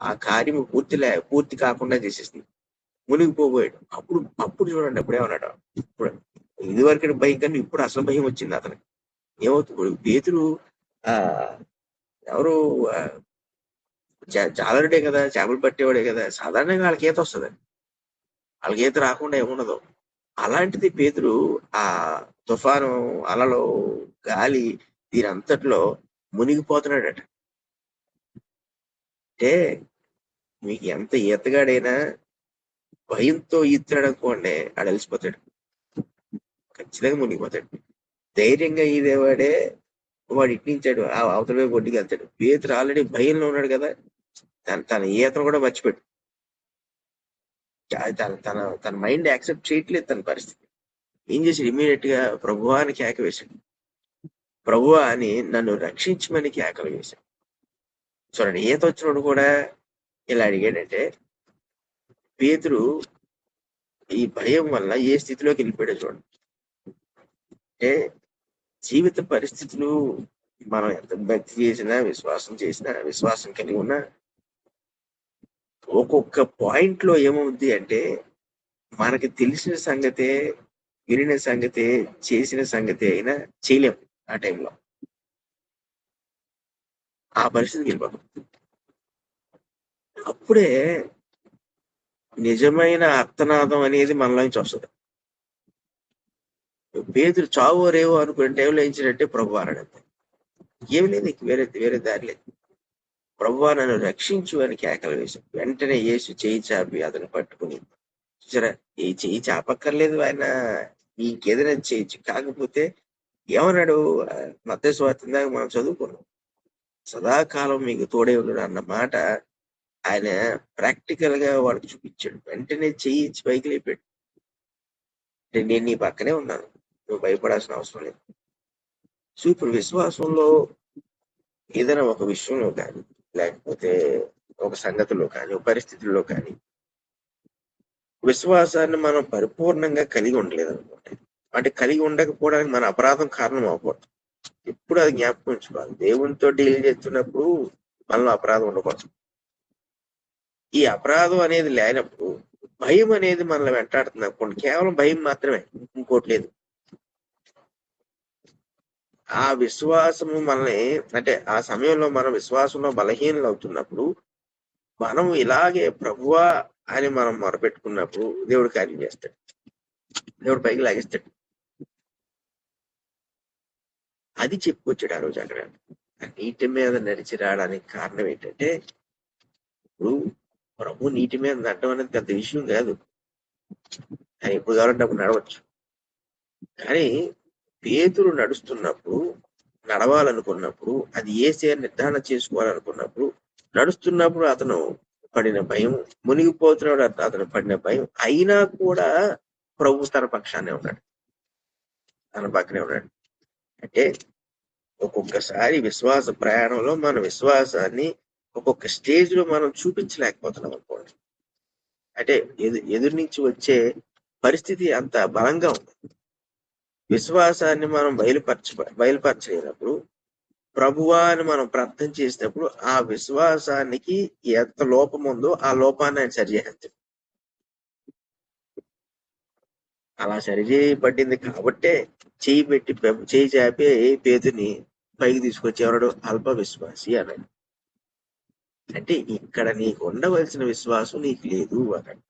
ఆ కార్యము పూర్తి కాకుండా చేసేసింది. మునిగిపోబోయాడు. అప్పుడు అప్పుడు చూడండి అప్పుడేమన్నాడు, ఇప్పుడు ఇదివరకటి భయం కన్నా ఇప్పుడు అసలు భయం వచ్చింది అతనికి. ఏమవుతుంది ఇప్పుడు పేతురు ఆ ఎవరు ఆ, జాలరుడే కదా, చేపలు పట్టేవాడే కదా, సాధారణంగా వాళ్ళకి ఈత వస్తుంది. వాళ్ళకి ఈత రాకుండా ఏముండదు. అలాంటిది పేతురు ఆ తుఫాను, అలలు, గాలి దీని అంతట్లో మునిగిపోతున్నాడట. అంటే మీకు ఎంత ఈతగాడైనా భయంతో ఈత్తాడు అనుకోండి, ఆడు అలసిపోతాడు, ఖచ్చితంగా మునిగిపోతాడు. ధైర్యంగా ఈదేవాడే వాడు ఇట్నించాడు అవతల వైపు ఒడ్డుకి వెళ్తాడు. పేతురు ఆల్రెడీ భయంలో ఉన్నాడు కదా, తన ఈతను కూడా మర్చిపోయాడు. తన తన తన మైండ్ యాక్సెప్ట్ చేయట్లేదు తన పరిస్థితి. ఏం చేశాడు, ఇమీడియట్ గా ప్రభువా అని కేక వేశాడు. ప్రభువా అని నన్ను రక్షించమని కేకలు వేశాడు. చూడండి, ఈత వచ్చినోడు కూడా ఇలా అడిగాడంటే పేతురు ఈ భయం వల్ల ఏ స్థితిలోకి వెళ్ళిపోయాడు చూడండి. అంటే జీవిత పరిస్థితులు మనం ఎంత భక్తి చేసినా, విశ్వాసం కలిగి ఉన్నా ఒక్కొక్క పాయింట్ లో ఏమవుద్ది అంటే మనకి తెలిసిన సంగతే, వినిన సంగతే, చేసిన సంగతే అయినా చేయలేం. ఆ టైంలో ఆ పరిస్థితికి వెళ్ళిపోతాం. అప్పుడే నిజమైన అర్థనాదం అనేది మనలోంచి వస్తుంది. పేతురు చావో రేవో అనుకునే టైంలో ఏం చేయాలంటే ప్రభు అన్నాడంతే. ఏమి లేదు, వేరే దారి లేదు. ప్రభువా నన్ను రక్షించు అని కేకలు వేశాడు. వెంటనే యేసు చేయి చాపి అతను పట్టుకుని, చూసారా, ఈ చేయి చాపక్కర్లేదు, ఆయన ఇంకేదైనా చేయొచ్చు. కాకపోతే ఏమన్నాడు, మత్తయి సువార్త ఇందాక మనం చదువుకున్నాం, సదాకాలం మీకు తోడే ఉన్నాడు అన్న మాట ఆయన ప్రాక్టికల్ గా వాళ్ళకి చూపించాడు. వెంటనే చెయ్యి ఇచ్చి పైకి లేపాడు. నేను నీ పక్కనే ఉన్నాను, నువ్వు భయపడాల్సిన అవసరం లేదు. సో ఇప్పుడు విశ్వాసంలో ఏదైనా ఒక విషయంలో కానీ, లేకపోతే ఒక సంగతిలో కానీ, ఒక పరిస్థితుల్లో కానీ విశ్వాసాన్ని మనం పరిపూర్ణంగా కలిగి ఉండలేదు అనుకోండి, అంటే కలిగి ఉండకపోవడానికి మన అపరాధం కారణం అవ్వకూడదు. ఎప్పుడు అది జ్ఞాపకం ఉంచుకోవాలి. దేవునితో డీల్ చేస్తున్నప్పుడు మనలో అపరాధం ఉండకూడదు. ఈ అపరాధం అనేది లేనప్పుడు భయం అనేది మనల్ని వెంటాడుతుంది అనుకోండి, కేవలం భయం మాత్రమే, ఇంకోటి లేదు. ఆ విశ్వాసము మనల్ని, అంటే ఆ సమయంలో మనం విశ్వాసంలో బలహీనలు అవుతున్నప్పుడు మనం ఇలాగే ప్రభువా అని మనం మొరపెట్టుకున్నప్పుడు దేవుడు కార్యం చేస్తాడు, దేవుడు పైకి లాగిస్తాడు. అది చెప్పుకొచ్చాడు ఆ రోజు అక్కడ. నీటి మీద నడిచి రావడానికి కారణం ఏంటంటే, ఇప్పుడు ప్రభు నీటి మీద నడడం అనేది పెద్ద విషయం కాదు, ఆయన ఎప్పుడు కావాలంటే అప్పుడు నడవచ్చు. కానీ పేతురు నడుస్తున్నప్పుడు, నడవాలనుకున్నప్పుడు, అది ఏసే నిర్ధారణ చేసుకోవాలనుకున్నప్పుడు, నడుస్తున్నప్పుడు అతను పడిన భయం, మునిగిపోతున్నాడు అతను పడిన భయం, అయినా కూడా ప్రభు తన పక్షానే ఉన్నాడు, తన పక్కనే ఉన్నాడు. అంటే ఒక్కొక్కసారి విశ్వాస ప్రయాణంలో మన విశ్వాసాన్ని ఒక్కొక్క స్టేజ్ లో మనం చూపించలేకపోతున్నాం అనుకోండి. అంటే ఎదురు నుంచి వచ్చే పరిస్థితి అంత బలంగా ఉంది. విశ్వాసాన్ని మనం బయలుపరచలేనప్పుడు, ప్రభువా అని మనం ప్రార్థన చేసినప్పుడు ఆ విశ్వాసానికి ఎంత లోపం ఉందో ఆ లోపాన్ని ఆయన సరిచేస్తాడు. అలా సరిచేయబడింది కాబట్టే చేయి చాపి పేతుని పైకి తీసుకొచ్చి ఎవరడు అల్ప విశ్వాసి అన్నాడు. అంటే ఇక్కడ నీకు ఉండవలసిన విశ్వాసం నీకు లేదు అన్నాడు.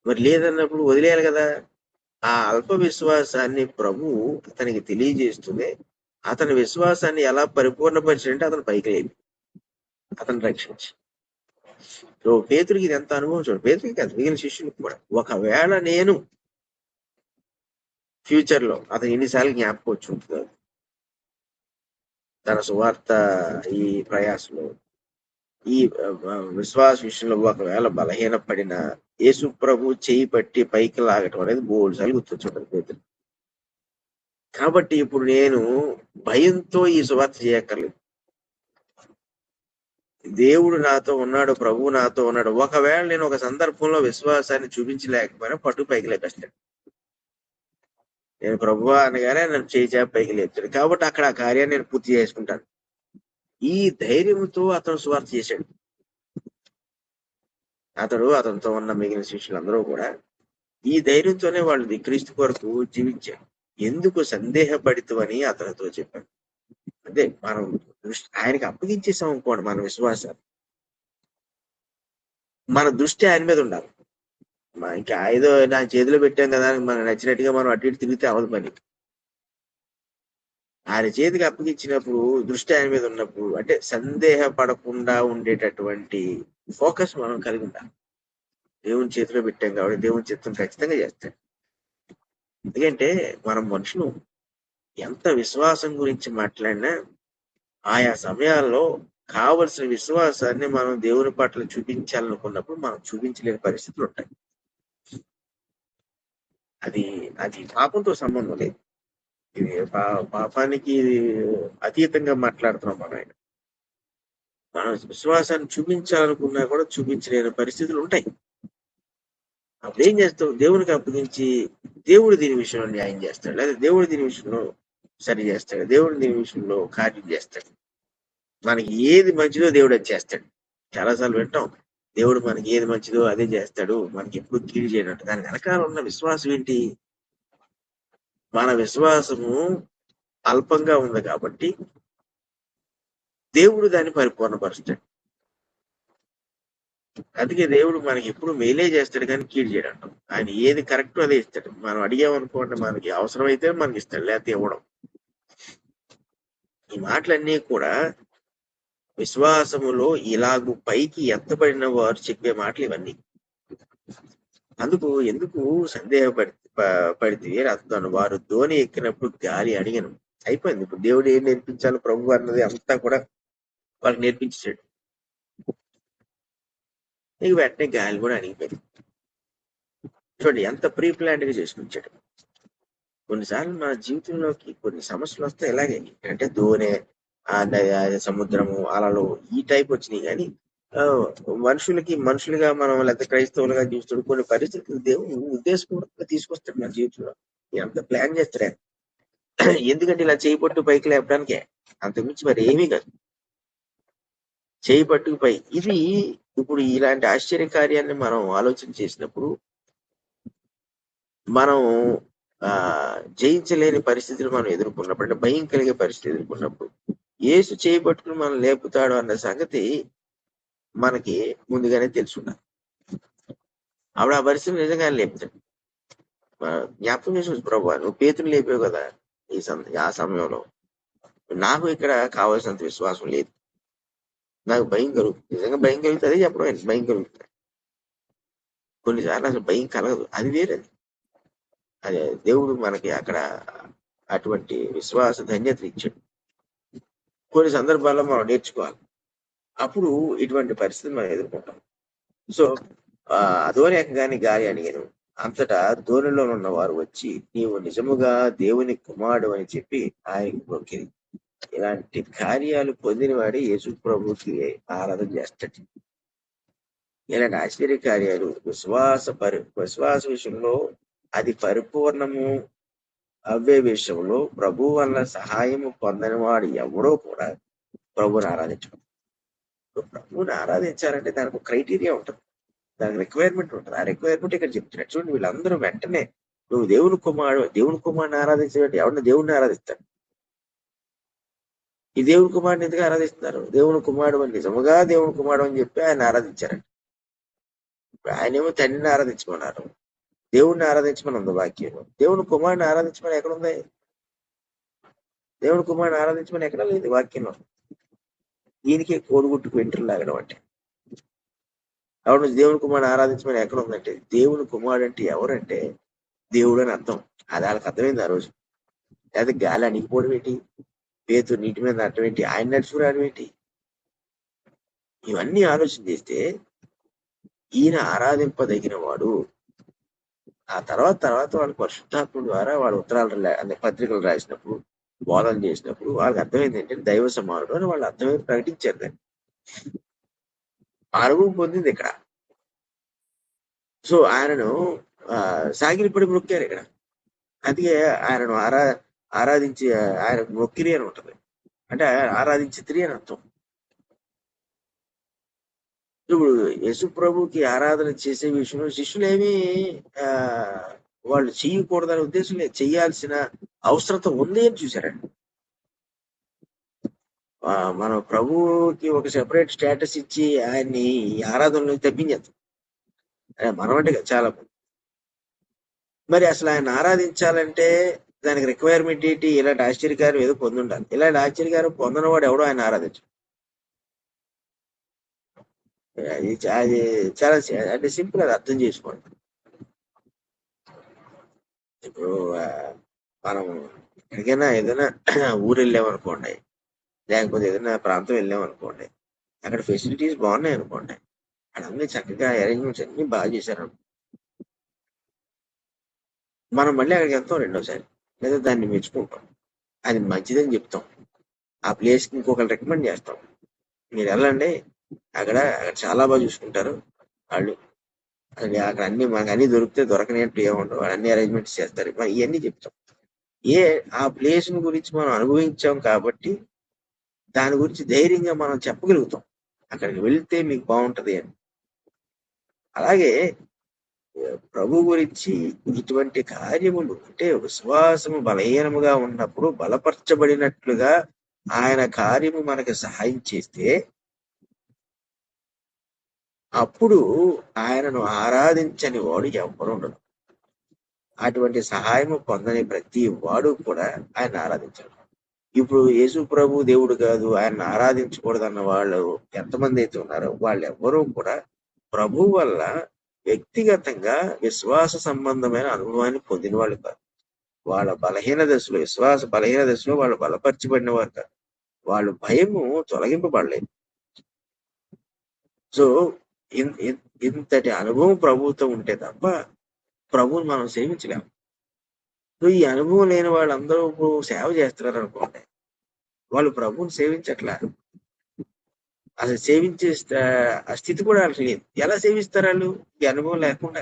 మరి లేదన్నప్పుడు వదిలేయాలి కదా. ఆ అల్ప విశ్వాసాన్ని ప్రభు అతనికి తెలియజేస్తుంది. అతని విశ్వాసాన్ని ఎలా పరిపూర్ణపరిచాడంటే అతను పైకి లేపి అతను రక్షించి. సో పేతురికి ఇది ఎంత అనుభవం చూడు, పేతురికి కాదు మిగిలిన శిష్యులకు కూడా. ఒకవేళ నేను ఫ్యూచర్ లో అతను ఎన్నిసార్లు జ్ఞాపకం వచ్చి ఉంటుందో తన సువార్త ఈ ప్రయాసంలో, ఈ విశ్వాస విషయంలో ఒకవేళ బలహీన పడిన యేసు ప్రభు చేయి పట్టి పైకి లాగటం అనేది 3 సార్లు గుర్తొచ్చుంటది పేతురు. కాబట్టి ఇప్పుడు నేను భయంతో ఈ సువార్త చేయక్కర్లేదు. దేవుడు నాతో ఉన్నాడు, ప్రభువు నాతో ఉన్నాడు. ఒకవేళ నేను ఒక సందర్భంలో విశ్వాసాన్ని చూపించలేకపోయినా పట్టు పైకి లేపేస్తాడు. నేను ప్రభువా అనగానే నన్ను చేయి చాపి పైకి లేపుతాడు. కాబట్టి అక్కడ ఆ కార్యాన్ని నేను పూర్తి చేసుకుంటాను. ఈ ధైర్యంతో అతను సువార్త చేశాడు. అతనితో ఉన్న మిగిలిన శిష్యులందరూ కూడా ఈ ధైర్యంతోనే వాళ్ళు క్రీస్తు కొరకు జీవించారు. ఎందుకు సందేహపడితవని అతనితో చెప్పాను. అంటే మనం ఆయనకి అప్పగించేసాం అనుకోండి మన విశ్వాసాన్ని, మన దృష్టి ఆయన మీద ఉండాలి. ఇంకా ఏదో నా చేతిలో పెట్టాం కదా మనం నచ్చినట్టుగా మనం అటు ఇటు తిరిగితే అవదు పని. ఆయన చేతికి అప్పగించినప్పుడు దృష్టి ఆయన మీద ఉన్నప్పుడు అంటే సందేహపడకుండా ఉండేటటువంటి ఫోకస్ మనం కలిగి ఉండాలి. దేవుని చేతిలో పెట్టాం కాబట్టి దేవుని చిత్తం ఖచ్చితంగా చేస్తాడు. ఎందుకంటే మనం మనుషులు ఎంత విశ్వాసం గురించి మాట్లాడినా ఆయా సమయాల్లో కావలసిన విశ్వాసాన్ని మనం దేవుని పట్ల చూపించాలనుకున్నప్పుడు మనం చూపించలేని పరిస్థితులు ఉంటాయి. అది అది పాపంతో సంబంధం లేదు. ఇది పాపానికి అతీతంగా మాట్లాడుతున్నాం మనం. మనం విశ్వాసాన్ని చూపించాలనుకున్నా కూడా చూపించలేని పరిస్థితులు ఉంటాయి. అప్పుడు ఏం చేస్తావు? దేవునికి అప్పగించి దేవుడు దీని విషయంలో న్యాయం చేస్తాడు, లేదా దేవుడు దీని విషయంలో సరి చేస్తాడు, దేవుడు దీని విషయంలో కార్యం చేస్తాడు. మనకి ఏది మంచిదో దేవుడు అది చేస్తాడు. చాలాసార్లు వింటాం, దేవుడు మనకి ఏది మంచిదో అదే చేస్తాడు, మనకి ఎప్పుడు కీడు చేయనట్టు. దాని వెనకాల ఉన్న విశ్వాసం ఏంటి? మన విశ్వాసము అల్పంగా ఉంది కాబట్టి దేవుడు దాన్ని పరిపూర్ణపరుస్తాడు. అందుకే దేవుడు మనకి ఎప్పుడు మేలే చేస్తాడు కానీ కీడు చేయడం. ఆయన ఏది కరెక్టో అదే ఇస్తాడు. మనం అడిగామనుకోండి, మనకి అవసరమైతే మనకి ఇస్తాడు, లేకపోతే ఇవ్వడం. ఈ మాటలన్నీ కూడా విశ్వాసములో ఇలాగూ పైకి ఎత్తబడిన వారు చెప్పే మాటలు ఇవన్నీ. ఎందుకు పడితే అతను వారు ధోని ఎక్కినప్పుడు గాలి అడిగను. అయిపోయింది. ఇప్పుడు దేవుడు ఏం నేర్పించాలో ప్రభు అన్నది అంతా కూడా వాళ్ళకి నేర్పించాడు. నీకు వెంటనే గాలి కూడా అడిగిపోయింది. చూడండి ఎంత ప్రీ ప్లాన్డ్ గా చేసుకుంటాడు. కొన్నిసార్లు మన జీవితంలోకి కొన్ని సమస్యలు వస్తాయి ఇలాగే. అంటే ధోని, సముద్రము, అలలు ఈ టైప్ వచ్చినాయి. కానీ మనుషులుగా మనం లేకపోతే క్రైస్తవులుగా చూస్తాడు కొన్ని పరిస్థితులు దేవుడు ఉద్దేశపూర్వకంగా తీసుకొస్తాడు మన జీవితంలో. ఎంత ప్లాన్ చేస్తాడు. ఎందుకంటే ఇలా చేయి పట్టు పైకి లేపడానికే, అంతకుమించి మరి ఏమీ కాదు. చేయి పట్టుకు పై ఇది ఇప్పుడు ఇలాంటి ఆశ్చర్య కార్యాన్ని మనం ఆలోచన చేసినప్పుడు మనం జయించలేని పరిస్థితులు మనం ఎదుర్కొన్నప్పుడు, అంటే భయం కలిగే పరిస్థితి ఎదుర్కొన్నప్పుడు యేసు చేయి పట్టుకుని మనం లేపుతాడు అన్న సంగతి మనకి ముందుగానే తెలుసున్నాం. ఆవిడ ఆ పరిస్థితి నిజంగానే లేపుతాడు. జ్ఞాపకం చేసుకోవచ్చు, ప్రభు నువ్వు పేతుని లేపావు కదా ఆ సమయంలో. నాకు ఇక్కడ కావాల్సినంత విశ్వాసం లేదు, నాకు భయం కలుగుతుంది. నిజంగా భయం కలుగుతుంది చెప్పడం, భయం కలుగుతుంది. కొన్నిసార్లు అసలు భయం కలగదు, అది వేరేది. అదే దేవుడు మనకి అక్కడ అటువంటి విశ్వాస ధన్యత ఇచ్చాడు. కొన్ని సందర్భాల్లో మనం నేర్చుకోవాలి. అప్పుడు ఇటువంటి పరిస్థితి మనం ఎదుర్కొంటాం. సో అధోరేకంగాని గాలి అడిగాను. అంతటా ధోనిలో ఉన్న వారు వచ్చి నీవు నిజముగా దేవుని కుమారుడు అని చెప్పి ఆయనకు మొక్కింది. ఇలాంటి కార్యాలు పొందిన వాడి యేసు ప్రభుకి ఆరాధన చేస్తాడు. ఇలాంటి ఆశ్చర్య కార్యాలు విశ్వాస విషయంలో అది పరిపూర్ణము అవ్వే విషయంలో ప్రభు వల్ల సహాయము పొందని వాడు ఎవరో కూడా ప్రభువుని ఆరాధించడం. ప్రభువుని ఆరాధించాలంటే దానికి ఒక క్రైటీరియా ఉంటుంది, దానికి రిక్వైర్మెంట్ ఉంటుంది. ఆ రిక్వైర్మెంట్ ఇక్కడ చెప్తున్నాడు. చూడండి, వీళ్ళందరూ వెంటనే నువ్వు దేవుని కుమారుడిని ఆరాధించేవాడు ఎవరిని దేవుడిని ఆరాధిస్తాడు. ఈ దేవుని కుమారుడిని ఎందుకు ఆరాధిస్తున్నారు? దేవుని కుమారుడు అని నిజముగా దేవుని కుమారుడు అని చెప్పి ఆయన ఆరాధించారంట. ఆయనేమో తండ్రిని ఆరాధించమన్నారు, దేవుడిని ఆరాధించమని ఉంది వాక్యం. దేవుని కుమారుడిని ఆరాధించమని ఎక్కడుంది? దేవుని కుమారుడిని ఆరాధించమని ఎక్కడ లేదు వాక్యంలో. దీనికే కోడిగుట్టుకు వెంట్రులు లాగడం అంటే. అవును, దేవుని కుమారుడు ఆరాధించమని ఎక్కడ ఉందంటే, దేవుని కుమారుడు అంటే ఎవరంటే దేవుడు అని అర్థం. అది వాళ్ళకి అర్థమైంది ఆ రోజు. లేదా గాలి అణిగిపోవడం ఏంటి, పేతురు నీటి మీద నడటం ఏంటి, ఆయన నడుచుకురావడం ఏంటి, ఇవన్నీ ఆలోచన చేస్తే ఈయన ఆరాధింపదగిన వాడు. ఆ తర్వాత వాళ్ళ పరిశుద్ధాత్మ ద్వారా వాళ్ళ ఉత్తరాలు అనే పత్రికలు రాసినప్పుడు, బోధన చేసినప్పుడు వాళ్ళకి అర్థమైంది ఏంటంటే దైవ సమానుడు అని వాళ్ళు అర్థమైంది, ప్రకటించారు. దాన్ని అనుభవం పొందింది ఇక్కడ. సో ఆయనను సాగిలిపడి మొక్కారు ఇక్కడ. అందుకే ఆయనను ఆరాధించి ఆయన మొక్కిరి అని ఉంటుంది. అంటే ఆరాధించితిరి అని అర్థం. ఇప్పుడు యేసు ప్రభుకి ఆరాధన చేసే విషయంలో శిష్యులేమీ ఆ వాళ్ళు చెయ్యకూడదనే ఉద్దేశం లేదు. చెయ్యాల్సిన అవసరత ఉంది అని చూశారండి. మనం ప్రభువుకి ఒక సెపరేట్ స్టేటస్ ఇచ్చి ఆయన్ని ఈ ఆరాధనలో తప్పించేస్తాం. మనం అంటే చాలా మంది. మరి అసలు ఆయన ఆరాధించాలంటే దానికి రిక్వైర్మెంట్ ఏంటి? ఇలాంటి ఆశ్చర్యకారం ఏదో పొంది ఉండాలి. ఇలాంటి ఆశ్చర్యకారం పొందిన వాడు ఎవడో ఆయన ఆరాధించు. అది అది చాలా అంటే సింపుల్, అది అర్థం చేసుకోండి. ఇప్పుడు మనం ఎక్కడికైనా ఏదైనా ఊరు వెళ్ళామనుకోండి, లేకపోతే ఏదైనా ప్రాంతం వెళ్ళామనుకోండి, అక్కడ ఫెసిలిటీస్ బాగున్నాయి అనుకోండి, అక్కడ అన్ని చక్కగా అరేంజ్మెంట్స్ అన్ని బాగా చేశారు. మనం మళ్ళీ అక్కడికి వెళ్తాం రెండోసారి, లేదా దాన్ని మెచ్చుకుంటాం, అది మంచిదని చెప్తాం, ఆ ప్లేస్కి ఇంకొకరు రికమెండ్ చేస్తాం. మీరు వెళ్ళండి, అక్కడ చాలా బాగా చూసుకుంటారు వాళ్ళు, అక్కడ అన్ని మనకు అన్ని దొరికితే దొరకనేట్టు ఏముండవు, అన్ని అరేంజ్మెంట్స్ చేస్తారు, మరి ఇవన్నీ చెప్తాం. ఆ ప్లేస్ గురించి మనం అనుభవించాం కాబట్టి దాని గురించి ధైర్యంగా మనం చెప్పగలుగుతాం, అక్కడికి వెళ్తే మీకు బాగుంటది అని. అలాగే ప్రభు గురించి ఇటువంటి కార్యములు అంటే విశ్వాసము బలహీనముగా ఉన్నప్పుడు బలపరచబడినట్లుగా ఆయన కార్యము మనకు సహాయం చేస్తే అప్పుడు ఆయనను ఆరాధించని వాడు ఎవరు ఉండడు. అటువంటి సహాయము పొందని ప్రతి వాడు కూడా ఆయన ఆరాధించాడు. ఇప్పుడు యేసు ప్రభు దేవుడు కాదు, ఆయన ఆరాధించకూడదన్న వాళ్ళు ఎంతమంది అయితే ఉన్నారో వాళ్ళెవ్వరూ కూడా ప్రభు వల్ల వ్యక్తిగతంగా విశ్వాస సంబంధమైన అనుభవాన్ని పొందిన వాళ్ళు కాదు. వాళ్ళ బలహీన దశలో, విశ్వాస బలహీన దశలో వాళ్ళు బలపరచబడిన వారు కాదు. వాళ్ళు భయము తొలగింపబడలేదు. సో ఇంతటి అనుభవం ప్రభువుతో ఉంటే తప్ప ప్రభువుని మనం సేవించలేము. ఈ అనుభవం లేని వాళ్ళందరూ సేవ చేస్తున్నారు అనుకోండి, వాళ్ళు ప్రభువుని సేవించట్లా. అసలు సేవించే ఆ స్థితి కూడా వాళ్ళకి లేదు. ఎలా సేవిస్తారు వాళ్ళు ఈ అనుభవం లేకుండా?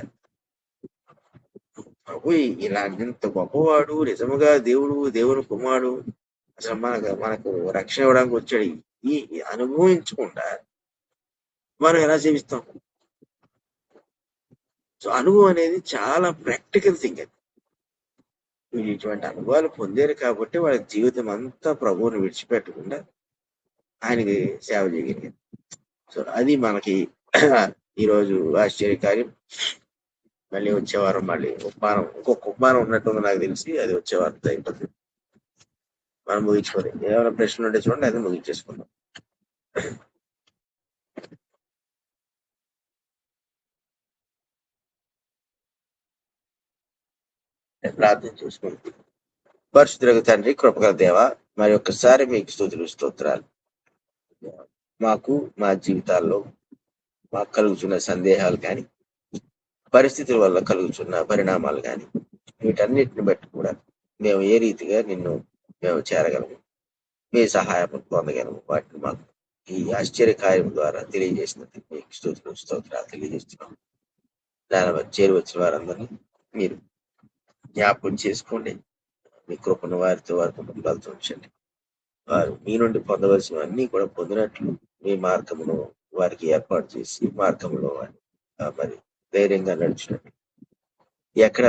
ప్రభు ఇలా ఇంత గొప్పవాడు, నిజముగా దేవుడు, దేవుని కుమారుడు, అసలు మనకు రక్షణ ఇవ్వడానికి వచ్చాడు, ఈ అనుభవించకుండా మనం ఎలా సేవిస్తాం? సో అనుభవం అనేది చాలా ప్రాక్టికల్ థింగ్. అది వీళ్ళు ఇటువంటి అనుభవాలు పొందారు కాబట్టి వాళ్ళ జీవితం అంతా ప్రభువుని విడిచిపెట్టకుండా ఆయనకి సేవ చేయగలిగింది. సో అది మనకి ఈరోజు ఆశ్చర్యకార్యం. మళ్ళీ వచ్చేవారం మళ్ళీ కుప్పానం, ఇంకొక కుప్పానం ఉన్నట్టుంది నాకు తెలిసి, అది వచ్చేవారం అయిపోతుంది. మనం ముగించుకోవాలి. ఏమైనా ప్రశ్నలు ఉంటే చూడండి, అది ముగించేసుకుందాం. ప్రార్థన చేసుకుంటాం. పరిశుద్ధులకు తండ్రి, కృపగల దేవ, మరి ఒక్కసారి మీకు స్తుతులు స్తోత్రాలు. మాకు మా జీవితాల్లో మాకు కలుగుతున్న సందేహాలు కానీ, పరిస్థితుల వల్ల కలుగుతున్న పరిణామాలు కానీ, వీటన్నిటిని బట్టి కూడా మేము ఏ రీతిగా మేము చేరగలము, మీ సహాయం పొందగలము, వాటిని మాకు ఈ ఆశ్చర్యకార్యం ద్వారా తెలియజేసినందుకు మీకు స్తుతులు స్తోత్రాలు తెలియజేస్తున్నాం. దాని చేరువచ్చిన వారందరినీ మీరు జ్ఞాపకం చేసుకోండి. మీ కృపను వారితో కుటుంబాలతో ఉంచండి. వారు మీ నుండి పొందవలసినవన్నీ కూడా పొందినట్లు మీ మార్గమును వారికి ఏర్పాటు చేసి మార్గంలో మరి ధైర్యంగా నడిచినట్టు ఎక్కడ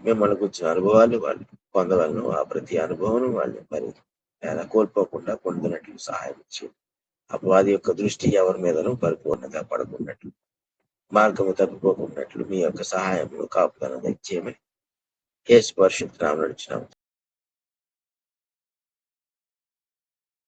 మిమ్మల్ని కూర్చున్న అనుభవాలు వాళ్ళు పొందవలను, ఆ ప్రతి అనుభవం వాళ్ళు మరి కోల్పోకుండా పొందినట్లు సహాయం చేయండి. అపవాది యొక్క దృష్టి ఎవరి మీదనూ పరిపూర్ణంగా పడకున్నట్లు, మార్గము తప్పిపోకున్నట్లు మీ యొక్క సహాయమును కాపుదలను దయచేయమని యేసు పరిశుద్ధ నామమున నడిచినాము.